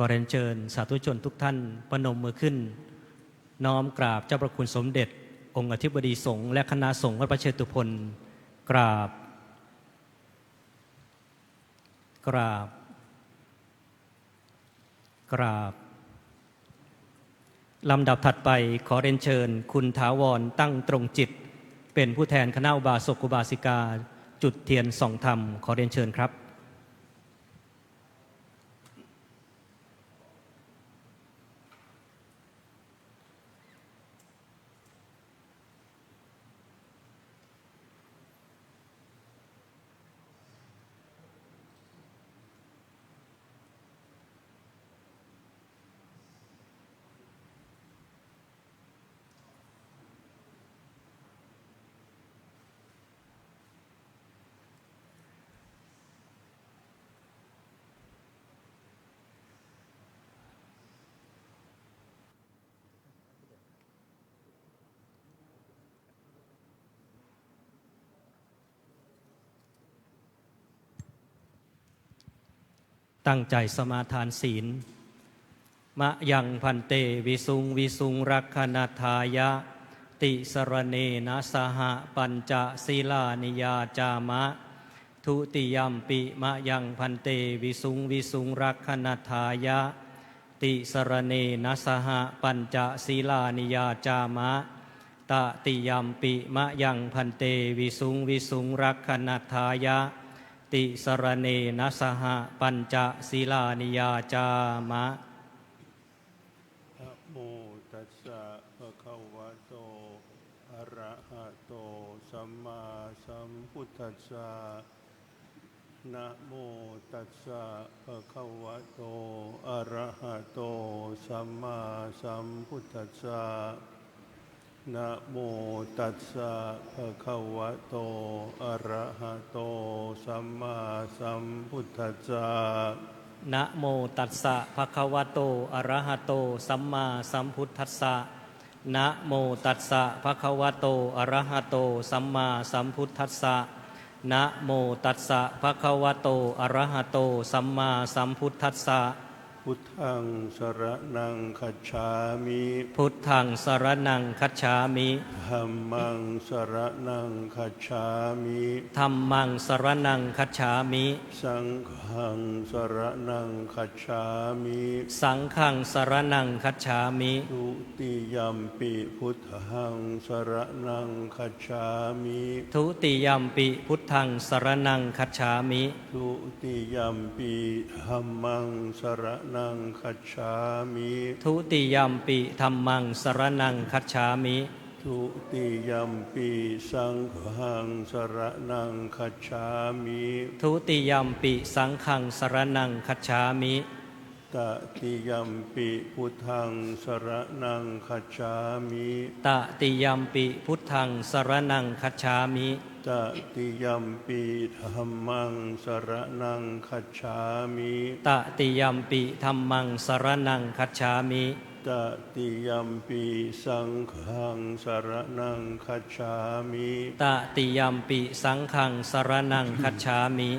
ขอเรียนเชิญสาธุชนทุกท่านประนมมือขึ้นน้อมกราบเจ้าพระคุณสมเด็จองค์อธิบดีสงฆ์และคณะสงฆ์วัดพระเชตุพนกราบลำดับถัดไปขอเรียนเชิญคุณถาวรตั้งตรงจิตเป็นผู้แทนคณะอุบาสกอุบาสิกาจุดเทียนส่องธรรมขอเรียนเชิญครับตั้งใจสมาทานศีลมะยังพันเตวิสุงรักขณทายะติสรเนนะสหปัญจศีลานิยาจามะทุติยัมปิมะยังพันเตวิสุงรักขณทายะติสรเนนะสหปัญจศีลานิยาจามะตติยัมปิมะยังพันเตวิสุงรักขณทายะติสรเนนะสหปัญจศีลานิยาจามะนะโมตัสสะภะคะวะโตอะระหะโตสัมมาสัมพุทธัสสะนะโมตัสสะภะคะวะโตอะระหะโตสัมมาสัมพุทธัสสะนะโมตัสสะภะคะวะโตอะระหะโตสัมมาสัมพุทธัสสะนะโมตัสสะภะคะวะโตอะระหะโตสัมมาสัมพุทธัสสะนะโมตัสสะภะคะวะโตอะระหะโตสัมมาสัมพุทธัสสะนะโมตัสสะภะคะวะโตอะระหะโตสัมมาสัมพุทธัสสะพุทธังสรณังคัจฉามิพุทธังสรณังคัจฉามิธัมมังสรณังคัจฉามิธัมมังสรณังคัจฉามิสังฆังสรณังคัจฉามิสังฆังสรณังคัจฉามิทุติยัมปิพุทธังสรณังคัจฉามิทุติยัมปิพุทธังสรณังคัจฉามิทุติยัมปิธัมมังสรณ นังคัจฉามิ ทุติยัมปิธัมมังสรณังคัจฉามิ ทุติยัมปิสังฆังสรณังคัจฉามิ ทุติยัมปิสังฆังสรณังคัจฉามิ ตติยัมปิพุทธังสรณังคัจฉามิ ตติยัมปิพุทธังสรณังคัจฉามิ ตติยัมปิธัมมังสรณังคัจฉามิ ตติยัมปิธัมมังสรณังคัจฉามิ ตติยัมปิสังฆังสรณังคัจฉามิ ตติยัมปิสังฆังสรณังคัจฉามิ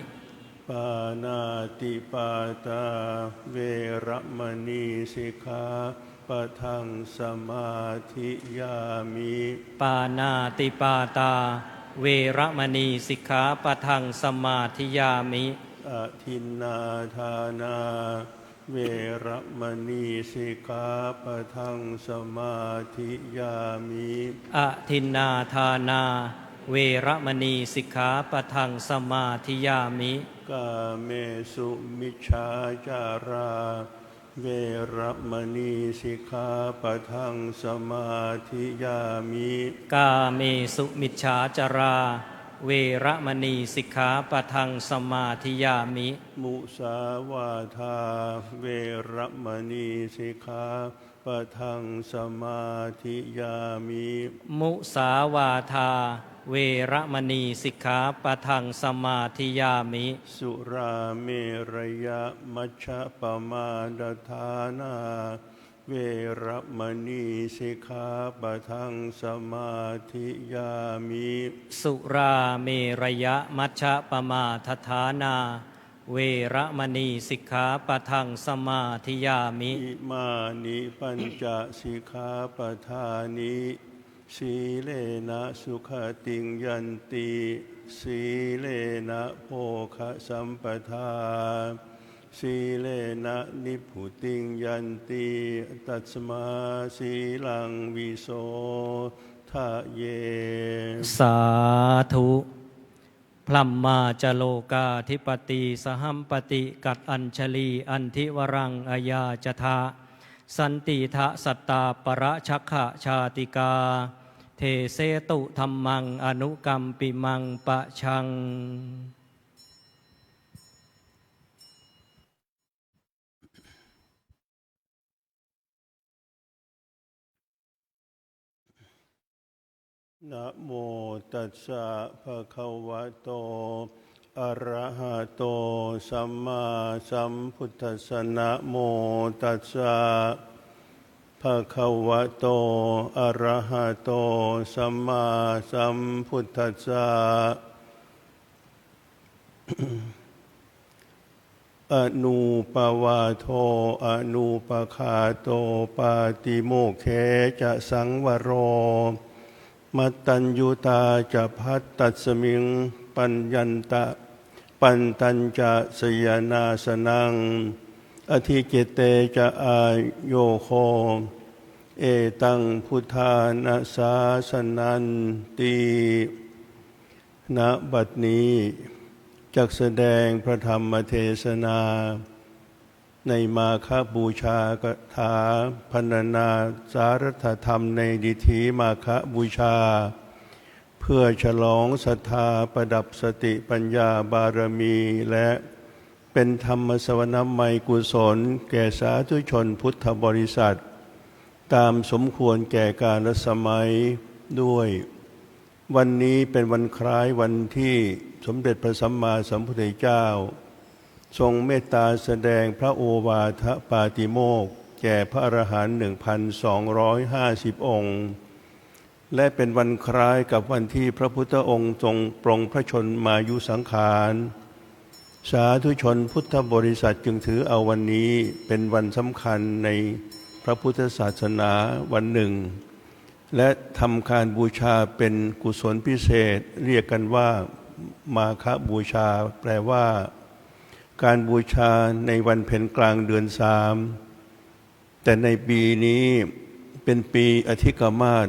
ปานาติปาตาเวระมณีสิกขาปะทังสมาธิยามิ ปานาติปาตาเวระมณีสิกขาปะทังสมาธิยามิ อทินนาทานาเวระมณีสิกขาปะทังสมาธิยามิ อทินนาทานาเวระมณีสิกขาปะทังสมาธิยามิ กาเมสุมิจฉาจาราเวระมณีสิกขาปะทังสมาธิยามิ กาเมสุมิจฉาจาราเวระมณีสิกขาปะทังสมาธิยามิ มุสาวาทาเวระมณีสิกขาปะทังสมาธิยามิ มุสาวาทาเวระมณีสิกขาปะทังสมาธิยามิ สุราเมรยะมัชฌะปมาดฐานาเวระมณีสิกขาปะทังสมาธิยามิ สุราเมรยะมัชฌะปมาทฐานาเวระมณีสิกขาปะทังสมาธิยามิ อิมานิปัญจสิกขาปทานิสีเลนะสุขติงยันติสีเลนะโภคสัมปทาสีเลนะนิพพุติงยันติตัสมาสีลังวิโสทะเย สาธุพลัมมาจโลกาธิปติสหัมปติกัดอัญชลีอันทิวรังอายาจทาสันติทะสัตตาปรชักขะชาติกาเทเสตุธัมมังอนุกัมปิมังปะชังนะโมตัสสะภะคะวะโตอะระหะโตสัมมาสัมพุทธัสสะนะโมตัสสะภะคะวะโตอะระหะโตสัมมาสัมพุทธัสสะอนูปวาโทอนูปคาโตปาติโมกเขจะสังวโรมัตตัญญูตาจะพัตตัสมิงปัญญันตะปันตัญจะสยนาสนังอธิเจเตจะอายโยโคเอตังพุทธานาสาสนันติณบัดนี้จักแสดงพระธรรมเทศนาในมาฆบูชากถาพรรณนาสารัตธรรมในดิถีมาฆบูชาเพื่อฉลองศรัทธาประดับสติปัญญาบารมีและเป็นธรรมสวนามัยกุศลแก่สาธุชนพุทธบริษัทตามสมควรแก่กาลสมัยด้วยวันนี้เป็นวันคล้ายวันที่สมเด็จพระสัมมาสัมพุทธเจ้าทรงเมตตาแสดงพระโอวาทปาติโมกข์แก่พระอรหันต์ 1,250 องค์และเป็นวันคล้ายกับวันที่พระพุทธองค์ทรงปรงพระชนมายุสังขารสาธุชนพุทธบริษัทจึงถือเอาวันนี้เป็นวันสำคัญในพระพุทธศาสนาวันหนึ่งและทำการบูชาเป็นกุศลพิเศษเรียกกันว่ามาฆบูชาแปลว่าการบูชาในวันเพ็ญกลางเดือน3แต่ในปีนี้เป็นปีอธิกมาศ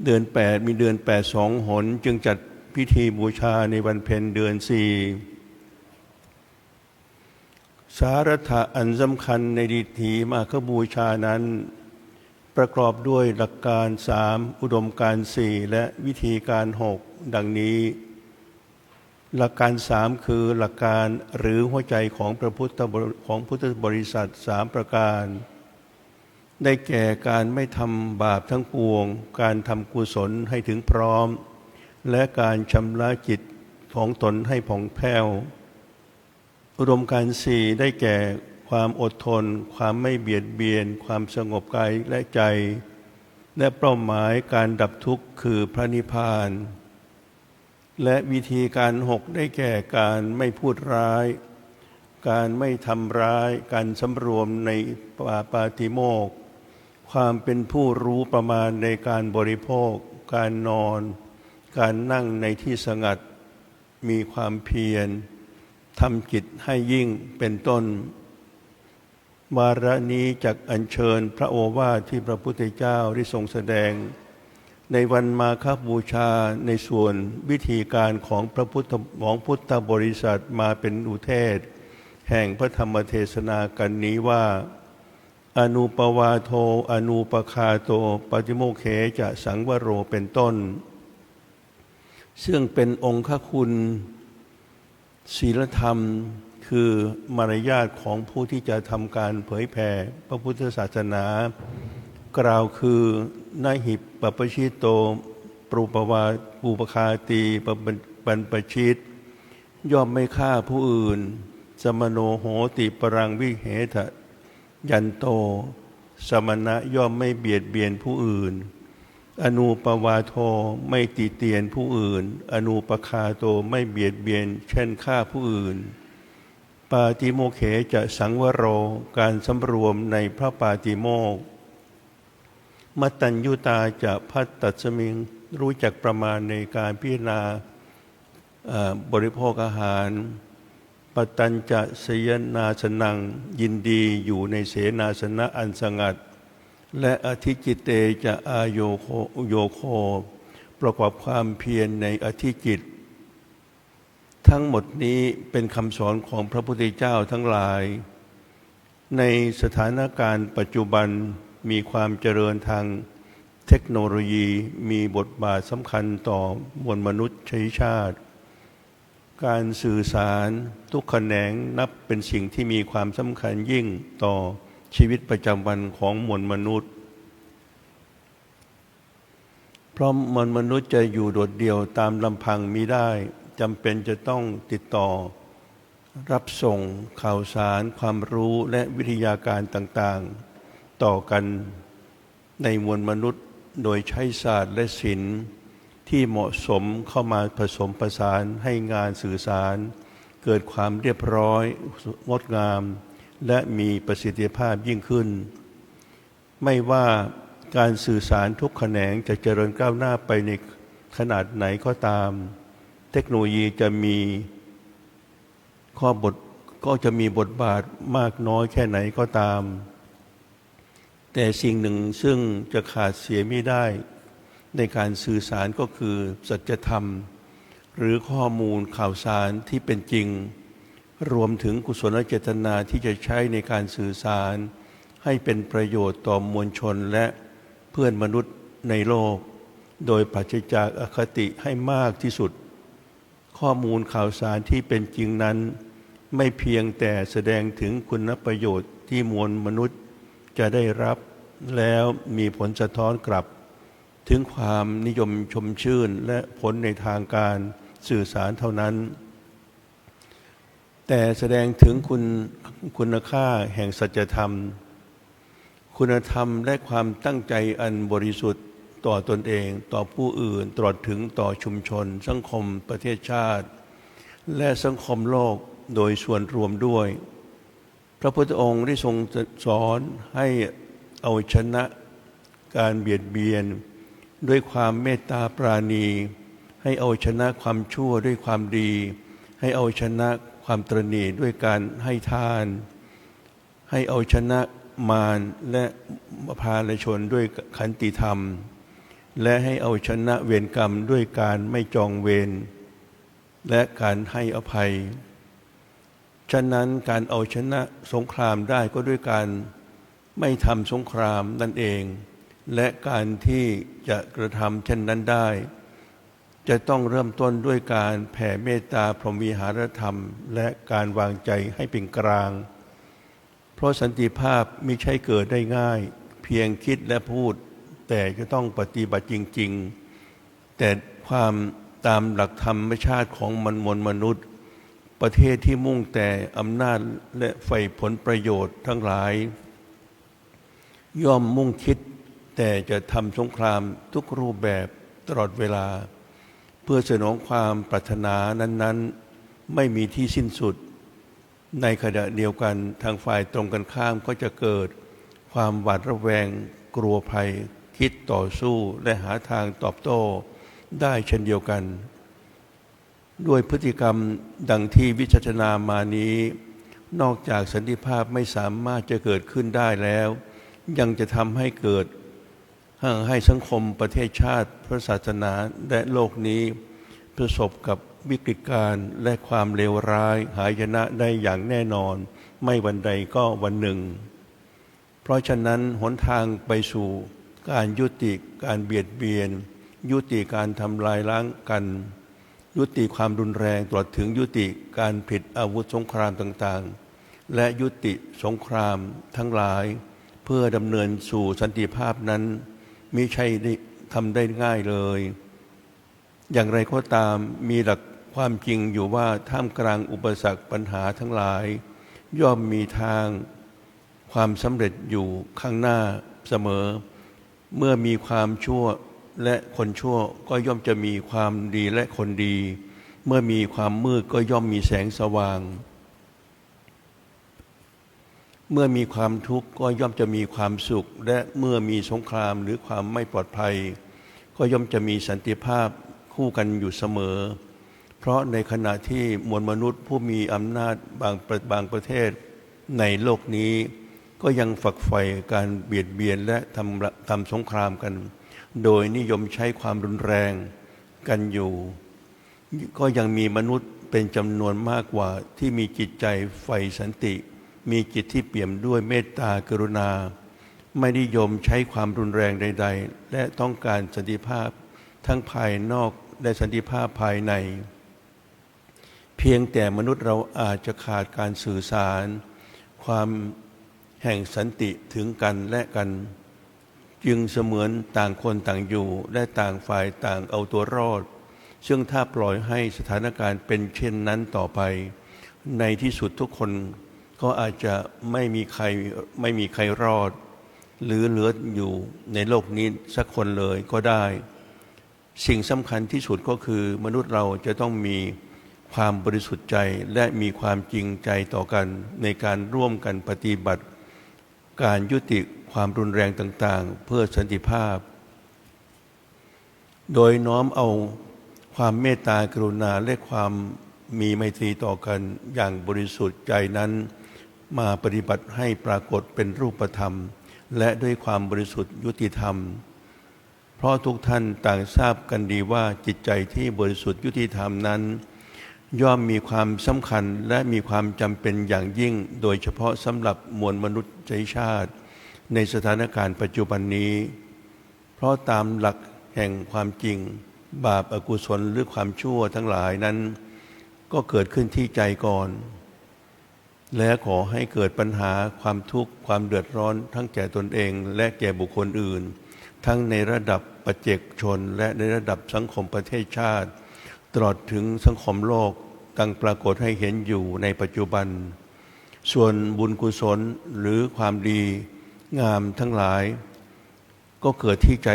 เดือน8มีเดือน8 2 หนจึงจัดพิธีบูชาในวันเพ็ญเดือน4 สาระถะอันสำคัญในดิถีมาฆบูชานั้นประกอบด้วยหลักการ3อุดมการณ์4และวิธีการ6ดังนี้หลักการ3คือหลักการหรือหัวใจของพุทธบริษัท3ประการได้แก่การไม่ทำบาปทั้งปวงการทำกุศลให้ถึงพร้อมและการชำระจิตของตนให้ผ่องแผ้วอุดมการณ์4ได้แก่ความอดทนความไม่เบียดเบียนความสงบกายและใจและเป้าหมายการดับทุกข์คือพระนิพพานและวิธีการ6ได้แก่การไม่พูดร้ายการไม่ทำร้ายการสำรวมในปาติโมกข์ความเป็นผู้รู้ประมาณในการบริโภคการนอนการนั่งในที่สงัดมีความเพียรทำจิตให้ยิ่งเป็นต้นวาระนี้จักอัญเชิญพระโอวาทที่พระพุทธเจ้าได้ทรงแสดงในวันมาฆบูชาในส่วนวิธีการของพุทธบริษัทมาเป็นอุเทศแห่งพระธรรมเทศนากันนี้ว่าอนุปวาโทอนุปคาโตปฏิโมกเขจะสังวโรเป็นต้นซึ่งเป็นองค์คุณศีลธรรมคือมารยาทของผู้ที่จะทำการเผยแผ่พระพุทธศาสนากล่าวคือนาหิปปชิโตปรูปวาปูปคาตีปันปชิตย่อมไม่ฆ่าผู้อื่นสมโนโหติปรังวิเหทะยันโตสมณะย่อมไม่เบียดเบียนผู้อื่นอนุปวาโทไม่ติเตียนผู้อื่นอนุปคาโตไม่เบียดเบียนเช่นฆ่าผู้อื่นปาติโมกเขจะสังวโรการสำรวมในพระปาติโมกข์มัตตัญญุตาจะพัตตัสมิงรู้จักประมาณในการพิจารณาบริโภคอาหารปตัญจะสยนาสนังยินดีอยู่ในเสนาสนะอันสงัดและอธิจิตเตจะอาโยโคประกอบความเพียรในอธิจิตทั้งหมดนี้เป็นคำสอนของพระพุทธเจ้าทั้งหลายในสถานการณ์ปัจจุบันมีความเจริญทางเทคโนโลยีมีบทบาทสำคัญต่อมวลมนุษยชาติการสื่อสารทุกแขนงนับเป็นสิ่งที่มีความสำคัญยิ่งต่อชีวิตประจำวันของมวลมนุษย์เพราะมวลมนุษย์จะอยู่โดดเดี่ยวตามลำพังมิได้จำเป็นจะต้องติดต่อรับส่งข่าวสารความรู้และวิทยาการต่างๆต่อกันในมวลมนุษย์โดยใช้ศาสตร์และศิลป์ที่เหมาะสมเข้ามาผสมผสานให้งานสื่อสารเกิดความเรียบร้อยงดงามและมีประสิทธิภาพยิ่งขึ้นไม่ว่าการสื่อสารทุกแขนงจะเจริญก้าวหน้าไปในขนาดไหนก็ตามเทคโนโลยีจะมีบทบาทมากน้อยแค่ไหนก็ตามแต่สิ่งหนึ่งซึ่งจะขาดเสียไม่ได้ในการสื่อสารก็คือสัจธรรมหรือข้อมูลข่าวสารที่เป็นจริงรวมถึงกุศลเจตนาที่จะใช้ในการสื่อสารให้เป็นประโยชน์ต่อมวลชนและเพื่อนมนุษย์ในโลกโดยปราศจากอคติให้มากที่สุดข้อมูลข่าวสารที่เป็นจริงนั้นไม่เพียงแต่แสดงถึงคุณประโยชน์ที่มวลมนุษย์จะได้รับแล้วมีผลสะท้อนกลับถึงความนิยมชมชื่นและผลในทางการสื่อสารเท่านั้นแต่แสดงถึงคุณค่าแห่งสัจธรรมคุณธรรมและความตั้งใจอันบริสุทธิ์ต่อตนเองต่อผู้อื่นตลอดถึงต่อชุมชนสังคมประเทศชาติและสังคมโลกโดยส่วนรวมด้วยพระพุทธองค์ได้ทรงสอนให้เอาชนะการเบียดเบียนด้วยความเมตตาปราณีให้เอาชนะความชั่วด้วยความดีให้เอาชนะความตระหนี่ด้วยการให้ทานให้เอาชนะมารและพาลชนด้วยขันติธรรมและให้เอาชนะเวรกรรมด้วยการไม่จองเวรและการให้อภัยช ฉะนั้นการเอาชนะสงครามได้ก็ด้วยการไม่ทำสงครามนั่นเอง และการที่จะกระทำเช่นนั้นได้จะต้องเริ่มต้นด้วยการแผ่เมตตาพรหมวิหารธรรมและการวางใจให้เป็นกลางเพราะสันติภาพไม่ใช่เกิดได้ง่ายเพียงคิดและพูดแต่จะต้องปฏิบัติจริงๆแต่ความตามหลักธรรมชาติของมนุษย์ประเทศที่มุ่งแต่อำนาจและใฝ่ผลประโยชน์ทั้งหลายย่อมมุ่งคิดแต่จะทำสงครามทุกรูปแบบตลอดเวลาเพื่อสนองความปรารถนานั้นๆไม่มีที่สิ้นสุดในขณะเดียวกันทางฝ่ายตรงกันข้ามก็จะเกิดความหวาดระแวงกลัวภัยคิดต่อสู้และหาทางตอบโต้ได้เช่นเดียวกันด้วยพฤติกรรมดังที่วิจารณามานี้นอกจากสันติภาพไม่สามารถจะเกิดขึ้นได้แล้วยังจะทำให้เกิดให้สังคมประเทศชาติพระศาสนาและโลกนี้ประสบกับวิกฤตการณ์และความเลวร้ายหายนะได้อย่างแน่นอนไม่วันใดก็วันหนึ่งเพราะฉะนั้นหนทางไปสู่การยุติการเบียดเบียนยุติการทำลายล้างกันยุติความรุนแรงตลอดถึงยุติการผลิตอาวุธสงครามต่างๆและยุติสงครามทั้งหลายเพื่อดำเนินสู่สันติภาพนั้นมิใช่ทำได้ง่ายเลยอย่างไรก็ตามมีหลักความจริงอยู่ว่าท่ามกลางอุปสรรคปัญหาทั้งหลายย่อมมีทางความสำเร็จอยู่ข้างหน้าเสมอเมื่อมีความชั่วและคนชั่วก็ย่อมจะมีความดีและคนดีเมื่อมีความมืดก็ย่อมมีแสงสว่างเมื่อมีความทุกข์ก็ย่อมจะมีความสุขและเมื่อมีสงครามหรือความไม่ปลอดภัยก็ย่อมจะมีสันติภาพคู่กันอยู่เสมอเพราะในขณะที่มวลมนุษย์ผู้มีอำนาจบางประเทศในโลกนี้ก็ยังฝักใฝ่การเบียดเบียนและทำสงครามกันโดยนิยมใช้ความรุนแรงกันอยู่ก็ยังมีมนุษย์เป็นจำนวนมากกว่าที่มีจิตใจใฝ่สันติมีจิตที่เปี่ยมด้วยเมตตากรุณาไม่นิยมใช้ความรุนแรงใดๆและต้องการสันติภาพทั้งภายนอกและสันติภาพภายในเพียงแต่มนุษย์เราอาจจะขาดการสื่อสารความแห่งสันติถึงกันและกันจึงเสมือนต่างคนต่างอยู่และต่างฝ่ายต่างเอาตัวรอดซึ่งถ้าปล่อยให้สถานการณ์เป็นเช่นนั้นต่อไปในที่สุดทุกคนก็อาจจะไม่มีใครรอดหรือเหลืออยู่ในโลกนี้สักคนเลยก็ได้สิ่งสำคัญที่สุดก็คือมนุษย์เราจะต้องมีความบริสุทธิ์ใจและมีความจริงใจต่อกันในการร่วมกันปฏิบัติการยุติความรุนแรงต่างๆเพื่อสันติภาพโดยน้อมเอาความเมตตากรุณาและความมีไมตรีต่อกันอย่างบริสุทธิ์ใจนั้นมาปฏิบัติให้ปรากฏเป็นรูปธรรมและด้วยความบริสุทธิ์ยุติธรรมเพราะทุกท่านต่างทราบกันดีว่าจิตใจที่บริสุทธิ์ยุติธรรมนั้นย่อมมีความสำคัญและมีความจำเป็นอย่างยิ่งโดยเฉพาะสำหรับมวลมนุษยชาติในสถานการณ์ปัจจุบันนี้เพราะตามหลักแห่งความจริงบาปอกุศลหรือความชั่วทั้งหลายนั้นก็เกิดขึ้นที่ใจก่อนและขอให้เกิดปัญหาความทุกข์ความเดือดร้อนทั้งแก่ตนเองและแก่บุคคลอื่นทั้งในระดับปัจเจกชนและในระดับสังคมประเทศชาติตลอดถึงสังคมโลกดังปรากฏให้เห็นอยู่ในปัจจุบันส่วนบุญกุศลหรือความดีงามทั้งหลายก็เกิดที่ใจ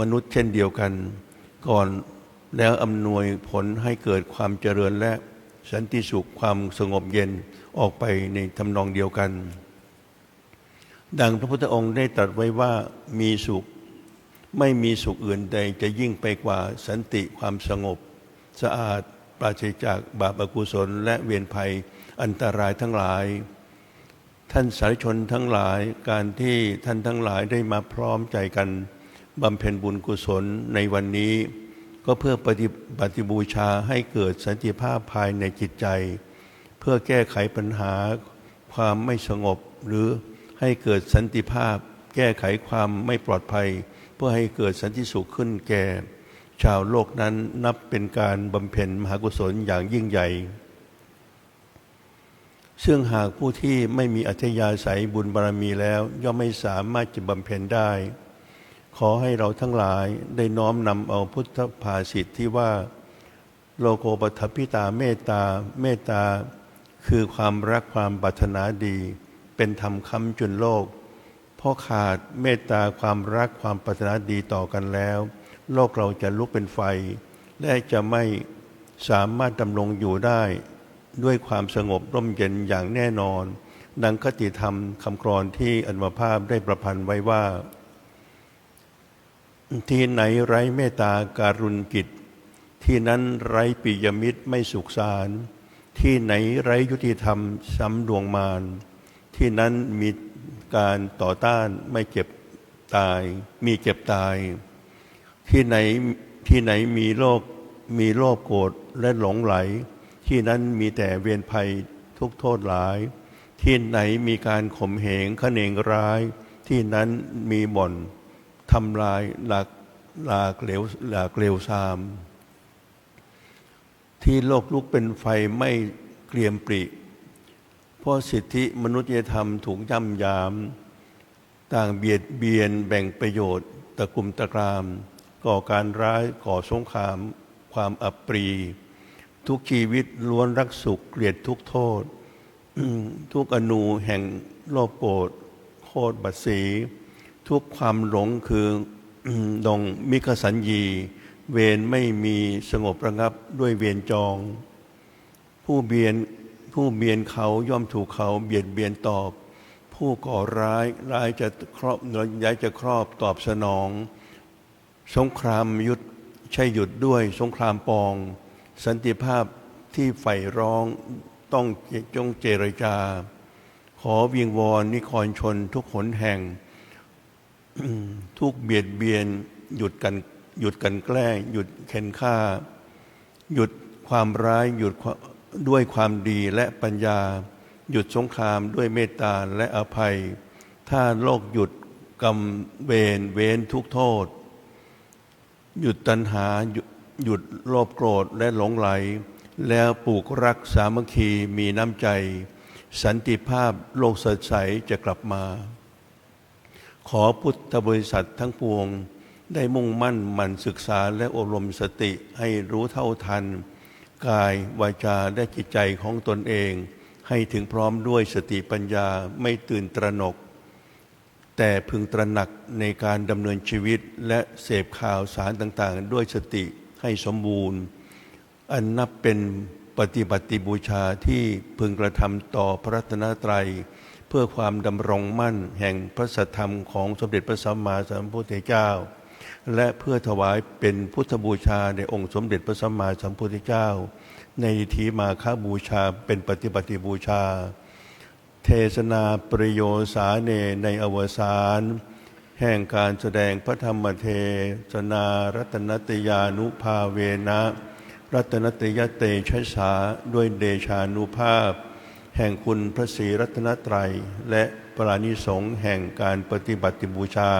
มนุษย์เช่นเดียวกันก่อนแล้วอำนวยผลให้เกิดความเจริญและสันติสุขความสงบเย็นออกไปในทำนองเดียวกันดังพระพุทธองค์ได้ตรัสไว้ว่ามีสุขไม่มีสุขอื่นใดจะยิ่งไปกว่าสันติความสงบสะอาดปราศจากบาปอกุศลและเวรภัยอันตรายทั้งหลายท่านสาธุชนทั้งหลายการที่ท่านทั้งหลายได้มาพร้อมใจกันบำเพ็ญบุญกุศลในวันนี้ก็เพื่อปฏิบูชาให้เกิดสันติภาพภายในจิตใจเพื่อ พื่อแก้ไขปัญหาความไม่สงบหรือให้เกิดสันติภาพแก้ไขความไม่ปลอดภัยเพื่อให้เกิดสันติสุขขึ้นแก่ชาวโลกนั้นนับเป็นการบำเพ็ญมหากุศลอย่างยิ่งใหญ่ซึ่งหากผู้ที่ไม่มีอัธยาศัยบุญบารมีแล้วย่อมไม่สามารถจะบำเพ็ญได้ขอให้เราทั้งหลายได้น้อมนำเอาพุทธภาษิตที่ว่าโลโกปัฏฐพิตาเมตตาเมตตาคือความรักความปรารถนาดีเป็นธรรมค้ำจุนโลกเพราะขาดเมตตาความรักความปรารถนาดีต่อกันแล้วโลกเราจะลุกเป็นไฟและจะไม่สามารถดำรงอยู่ได้ด้วยความสงบร่มเย็นอย่างแน่นอนดังคติธรรมคำกลอนที่อันวภาพได้ประพันธ์ไว้ว่าที่ไหนไร้เมตตาการุณกิจที่นั้นไร้ปิยมิตรไม่สุขสารที่ไหนไร้ยุติธรรมซ้ำดวงมารที่นั้นมีการต่อต้านไม่เจ็บตายมีเจ็บตายที่ไหนมีโลภโกรธและหลงไหลที่นั้นมีแต่เวรภัยทุกโทษหลายที่ไหนมีการข่มเหงขะเนงร้ายที่นั้นมีบ่อนทำลายหลากเหลวซามที่โลกลุกเป็นไฟไม่เกรียมปริเพราะสิทธิมนุษยธรรมถูกย่ำยามต่างเบียดเบียนแบ่งประโยชน์ตะกุมตะกรามก่อการร้ายก่อสงครามความอับปรีทุกชีวิตล้วนรักสุขเกลียดทุกโทษ ทุกอนูแห่งโลภโกรธโคตรบัดสีทุกความหลงคือ ดงมิขสัญญีเวรไม่มีสงบระงับด้วยเวรจองผู้เบียนเขาย่อมถูกเขาเบียดเบียนตอบผู้ก่อร้ายจะครอบย้ายจะครอบตอบสนองสงครามยุทธใช่หยุดด้วยสงครามปองสันติภาพที่ใฝ่ร้องต้องจงเจรจาขอวิงวอนนิครชนทุกหนแห่ง ทุกเบียดเบียนหยุดกันแกล้งหยุดเข็นฆ่าหยุดความร้ายหยุดด้วยความดีและปัญญาหยุดสงครามด้วยเมตตาและอภัยถ้าโลกหยุดกรรมเวรทุกโทษหยุดตัณหาหยุดโลภโกรธและหลงไหลแล้วปลูกรักสามัคคีมีน้ำใจสันติภาพโลกสดใสจะกลับมาขอพุทธบริษัททั้งปวงได้มุ่งมั่นหมั่นศึกษาและอบรมสติให้รู้เท่าทันกายวาจาและจิตใจของตนเองให้ถึงพร้อมด้วยสติปัญญาไม่ตื่นตระหนกแต่พึงตระหนักในการดำเนินชีวิตและเสพข่าวสารต่างๆด้วยสติให้สมบูรณ์อันนับเป็นปฏิบัติบูชาที่พึงกระทำต่อพระรัตนตรัยเพื่อความดำรงมั่นแห่งพระสัทธรรมของสมเด็จพระสัมมาสัมพุทธเจ้าและเพื่อถวายเป็นพุทธบูชาในองค์สมเด็จพระสัมมาสัมพุทธเจ้าในทีมาฆบูชาเป็นปฏิบัติบูชาเทศนาประโยสาเนในอวสานแห่งการแสดงพระธรรมเทศนารัตนตยานุภาเวนะรัตนตยเตชะสาด้วยเดชานุภาพแห่งคุณพระศรีรัตนตรัยและปรานิสงฆ์แห่งการปฏิบัติบูชา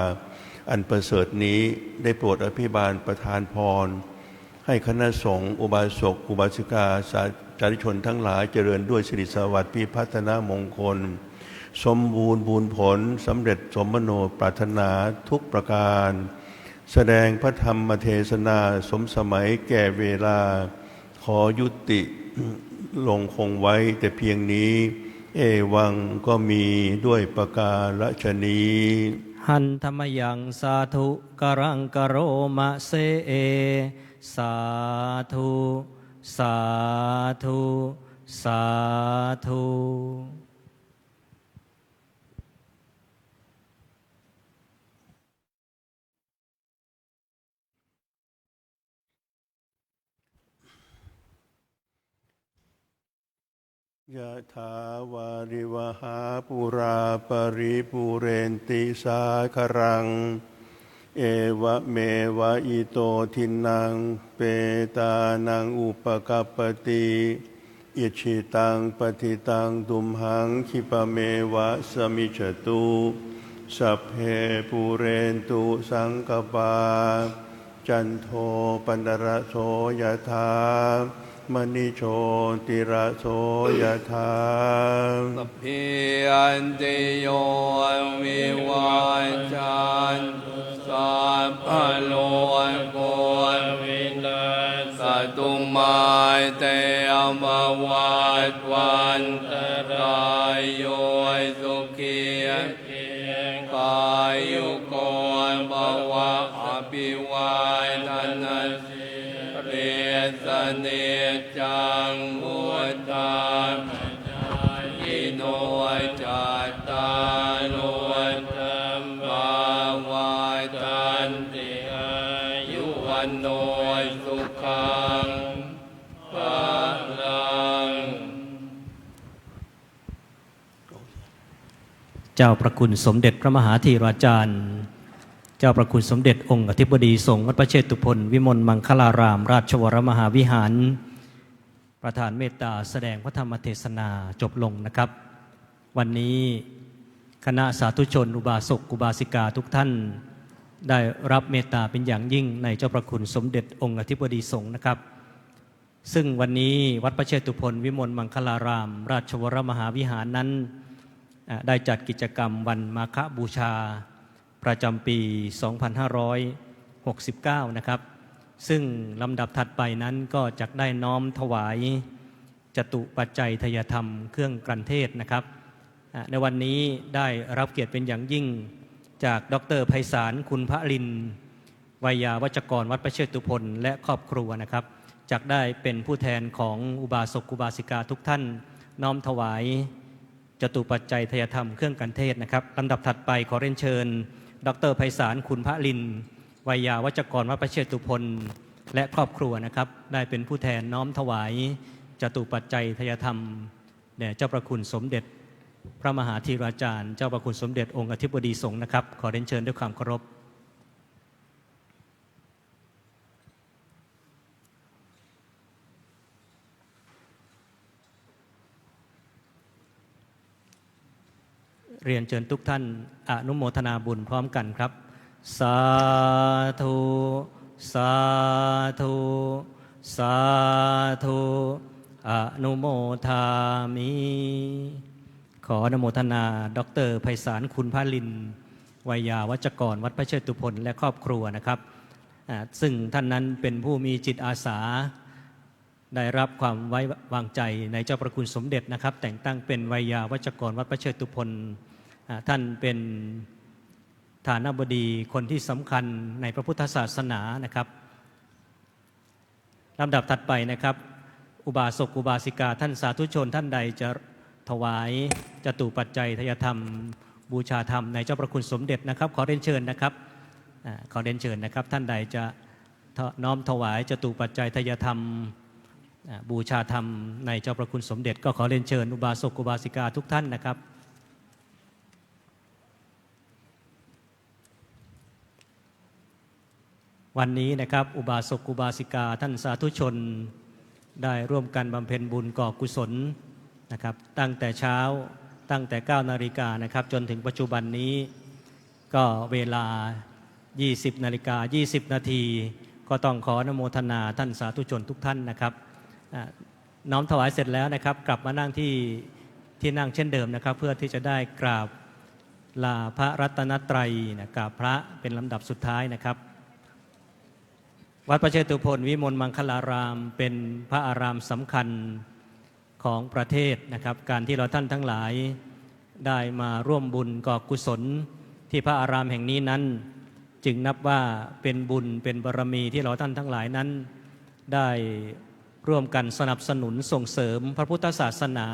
อันประเสริฐนี้ได้โปรดอภิบาลประทานพรให้คณะสงฆ์อุบาสกอุบาสิกาสาธุชนทั้งหลายเจริญด้วยสิริสวัสดิ์พิพัฒนมงคลสมบูรณ์บุญผลสำเร็จสมโนปรารถนาทุกประการแสดงพระธรรมเทศนาสมสมัยแก่เวลาขอยุติลงคงไว้แต่เพียงนี้เอวังก็มีด้วยประการฉนี้หันธรรมยังสาธุกรังกโรมะเสเอสาธุสาธุสาธุยะถาวาริวหาปุราปริปุเรนติสาครังเอวะเมวะอิโตทินังเปตานังอุปกัปปติ อิชิตังปฏิตังตุมหังคิปะเมวะสมิจฉตุสัพเพปูเรนตุสังกปาจันโทปนรโสยถามณิโชติระโสยถาสัพพิอันติโยวิวัจจันตุสัพพะโลกวินาศตุมาเตภวัตวันตรายโยสุขีกายุโกภวะอภิวาทนาเรสเนจังมุตตาอิโนจัตตาโลธัมมาวัฏันติอายุวันโนสุขังภะลัง เจ้าประคุณสมเด็จพระมหาธีราจารย์เจ้าประคุณสมเด็จองค์อธิบดีสงฆ์วัดพระเชตุพนวิมลมังคลารามราชวรมหาวิหารประธานเมตตาแสดงพระธรรมเทศนาจบลงนะครับ วันนี้คณะสาธุชนอุบาสกอุบาสิกาทุกท่านได้รับเมตตาเป็นอย่างยิ่งในเจ้าประคุณสมเด็จองค์อธิบดีสงฆ์นะครับ ซึ่งวันนี้วัดพระเชตุพนวิมลมังคลารามราชวรมหาวิหารนั้นได้จัดกิจกรรมวันมาฆบูชาประจำปี 2569 นะครับซึ่งลำดับถัดไปนั้นก็จะได้น้อมถวายจตุปัจจัยทายธรรมเครื่องกลั่นเทศนะครับในวันนี้ได้รับเกียรติเป็นอย่างยิ่งจากดร.ไพศาลคุณพระลินวัยยาวัจกรวัดพระเชตุพนและครอบครัวนะครับจักได้เป็นผู้แทนของอุบาสกอุบาสิกาทุกท่านน้อมถวายจตุปัจจัยทายธรรมเครื่องกลั่นเทศนะครับลำดับถัดไปขอเรียนเชิญดร.ไพศาลคุณพระลินวัยยาวัจกรวัดพระเชตุพนและครอบครัวนะครับได้เป็นผู้แทนน้อมถวายจตุปัจจัยทายธรรมแด่เจ้าประคุณสมเด็จพระมหาธีราจารย์เจ้าประคุณสมเด็จองค์อธิบดีสงฆ์นะครับขอเรียนเชิญด้วยความเคารพเรียนเชิญทุกท่านอนุโมทนาบุญพร้อมกันครับสาธุสาธุสาธุอนุโมทามิขออนุโมทนาดร.ไพศาลคุณพระลินวัยยาวัจกรวัดพระเชตุพนและครอบครัวนะครับซึ่งท่านนั้นเป็นผู้มีจิตอาสาได้รับความไว้วางใจในเจ้าประคุณสมเด็จนะครับแต่งตั้งเป็นวัยยาวัจกรวัดพระเชตุพนท่านเป็นฐานะบดีคนที่สำคัญในพระพุทธศาสนานะครับลำดับถัดไปนะครับอุบาสกอุบาสิกาท่านสาธุชนท่านใดจะถวายจตุปัจจัยทายธรรมบูชาธรรมในเจ้าประคุณสมเด็จนะครับขอเรียนเชิญนะครับขอเรียนเชิญนะครับท่านใดจะน้อมถวายจตุปัจจัยทายธรรมบูชาธรรมในเจ้าประคุณสมเด็จก็ขอเรียนเชิญอุบาสกอุบาสิกาทุกท่านนะครับวันนี้นะครับอุบาสกอุบาสิกาท่านสาธุชนได้ร่วมกันบำเพ็ญบุญก่อกุศลนะครับตั้งแต่เช้าตั้งแต่ 9 นาฬิกานะครับจนถึงปัจจุบันนี้ก็เวลา 20 นาฬิกา 20 นาทีก็ต้องขออนุโมทนาท่านสาธุชนทุกท่านนะครับน้อมถวายเสร็จแล้วนะครับกลับมานั่งที่นั่งเช่นเดิมนะครับเพื่อที่จะได้กราบลาพระรัตนตรัยนะกราบพระเป็นลำดับสุดท้ายนะครับวัดพระเชตุพนวิมลมังคลารามเป็นพระอารามสำคัญของประเทศนะครับการที่เราท่านทั้งหลายได้มาร่วมบุญก่อกุศลที่พระอารามแห่งนี้นั้นจึงนับว่าเป็นบุญเป็นบารมีที่เราท่านทั้งหลายนั้นได้ร่วมกันสนับสนุนส่งเสริมพระพุทธศาสนา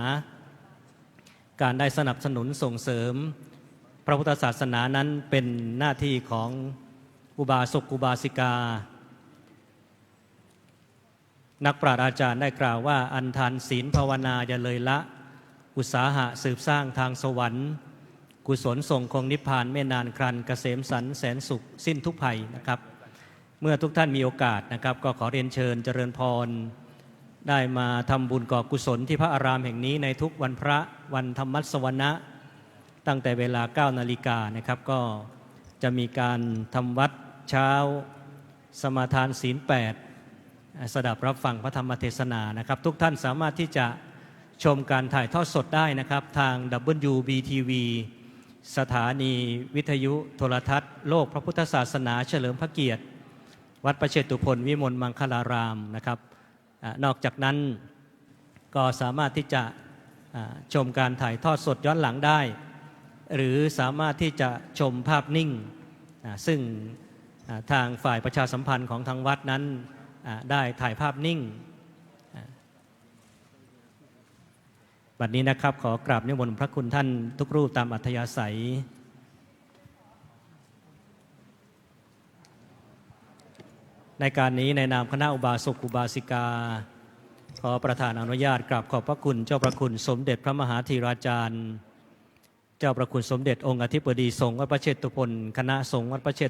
การได้สนับสนุนส่งเสริมพระพุทธศาสนานั้นเป็นหน้าที่ของอุบาสกอุบาสิกานักปราชญ์อาจารย์ได้กล่าวว่าอันทานศีลภาวนาอย่าเลยละอุตสาหะสืบสร้างทางสวรรค์กุศลส่งคงนิพพานไม่นานครันเกษมสันต์แสนสุขสิ้นทุกภัยนะครับเมื่อทุกท่านมีโอกาสนะครับก็ขอเรียนเชิญเจริญพร ได้มาทำบุญก่อกุศลที่พระอารามแห่งนี้ในทุกวันพระวันธรรมสวนะตั้งแต่เวลา 9 นาฬิกานะครับก็จะมีการทำวัดเช้าสมาทานศีล 8สดับรับฟังพระธรรมเทศนานะครับทุกท่านสามารถที่จะชมการถ่ายทอดสดได้นะครับทาง WBTV สถานีวิทยุโทรทัศน์โลกพระพุทธศาสนาเฉลิมพระเกียรติวัดประเชตุพนวิมลมังคลารามนะครับนอกจากนั้นก็สามารถที่จะชมการถ่ายทอดสดย้อนหลังได้หรือสามารถที่จะชมภาพนิ่งซึ่งทางฝ่ายประชาสัมพันธ์ของทางวัดนั้นได้ถ่ายภาพนิ่งบัดนี้นะครับขอกราบนิมนต์พระคุณท่านทุกรูปตามอัธยาศัยในการนี้ในนามคณะอุบาสกอุบาสิกาขอประธานอนุญาตกราบขอบพระคุณเจ้าประคุณสมเด็จพระมหาธีราจารย์เจ้าประคุณสมเด็จองค์อธิบดีสงฆ์วัดพระเชตุพนคณะสงฆ์วัดพระเช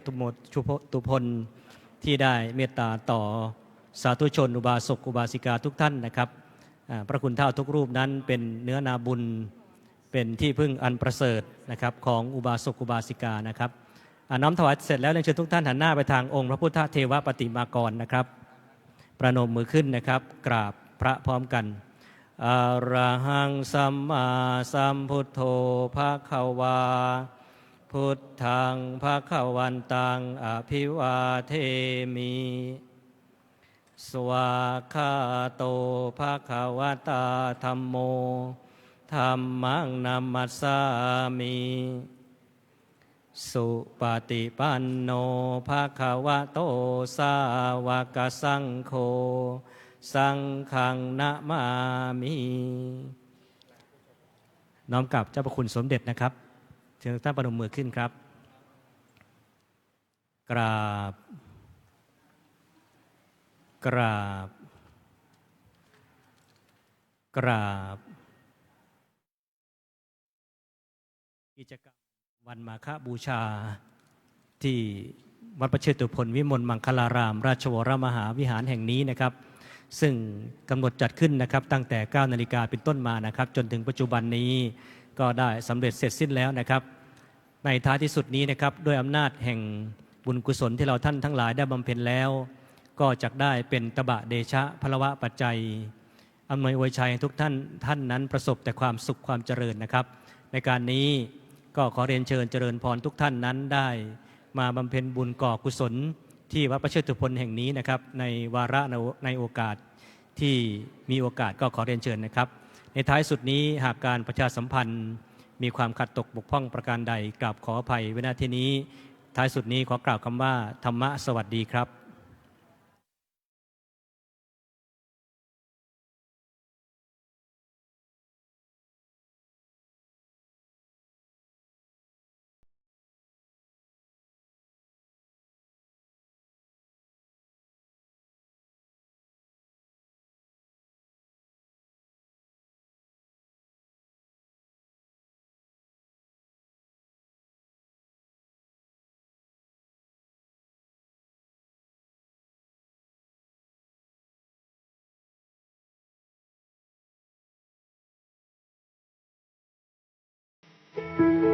ตุพนที่ได้เมตตาต่อสาธุชนอุบาสกอุบาสิกาทุกท่านนะครับพระคุณเท่าทุกรูปนั้นเป็นเนื้อนาบุญเป็นที่พึ่งอันประเสริฐนะครับของอุบาสกอุบาสิกานะครับน้อมถวายเสร็จแล้วเรียนเชิญทุกท่านหันหน้าไปทางองค์พระพุทธเทวปฏิมากรนะครับประนมมือขึ้นนะครับกราบพระพร้อมกันอะระหังสัมมาสัมพุทโธภควาพุทธังภควันตังอภิวาเทมิสวากขาโตภควตาธัมโมธัมมังนัมมัสสามิสุปฏิปันโนภควโตสาวกสังโฆสังฆังนะมามิน้อมกราบเจ้าพระคุณสมเด็จนะครับเชิญท่านประนมมือขึ้นครับกราบกราบกราบกิจกรรมวันมาฆบูชาที่วัดประเชตุพนวิมลมังคลารามราชวรมหาวิหารแห่งนี้นะครับซึ่งกำหนดจัดขึ้นนะครับตั้งแต่ 9 นาฬิกาเป็นต้นมานะครับจนถึงปัจจุบันนี้ก็ได้สำเร็จเสร็จสิ้นแล้วนะครับในท้ายที่สุดนี้นะครับด้วยอำนาจแห่งบุญกุศลที่เราท่านทั้งหลายได้บำเพ็ญแล้วก็จะได้เป็นตบะเดชะพลวะปัจจัยอำนวยอวยชัยให้ทุกท่านนั้นประสบแต่ความสุขความเจริญนะครับในการนี้ก็ขอเรียนเชิญเจริญพรทุกท่านนั้นได้มาบำเพ็ญบุญก่อกุศลที่วัดประเชตุพนแห่งนี้นะครับในวาระในโอกาสที่มีโอกาสก็ขอเรียนเชิญนะครับในท้ายสุดนี้หากการประชาสัมพันธ์มีความขัดตกบกพร่องประการใดกราบขออภัยไว้ณที่นี้ท้ายสุดนี้ขอกล่าวคำว่าธรรมะสวัสดีครับ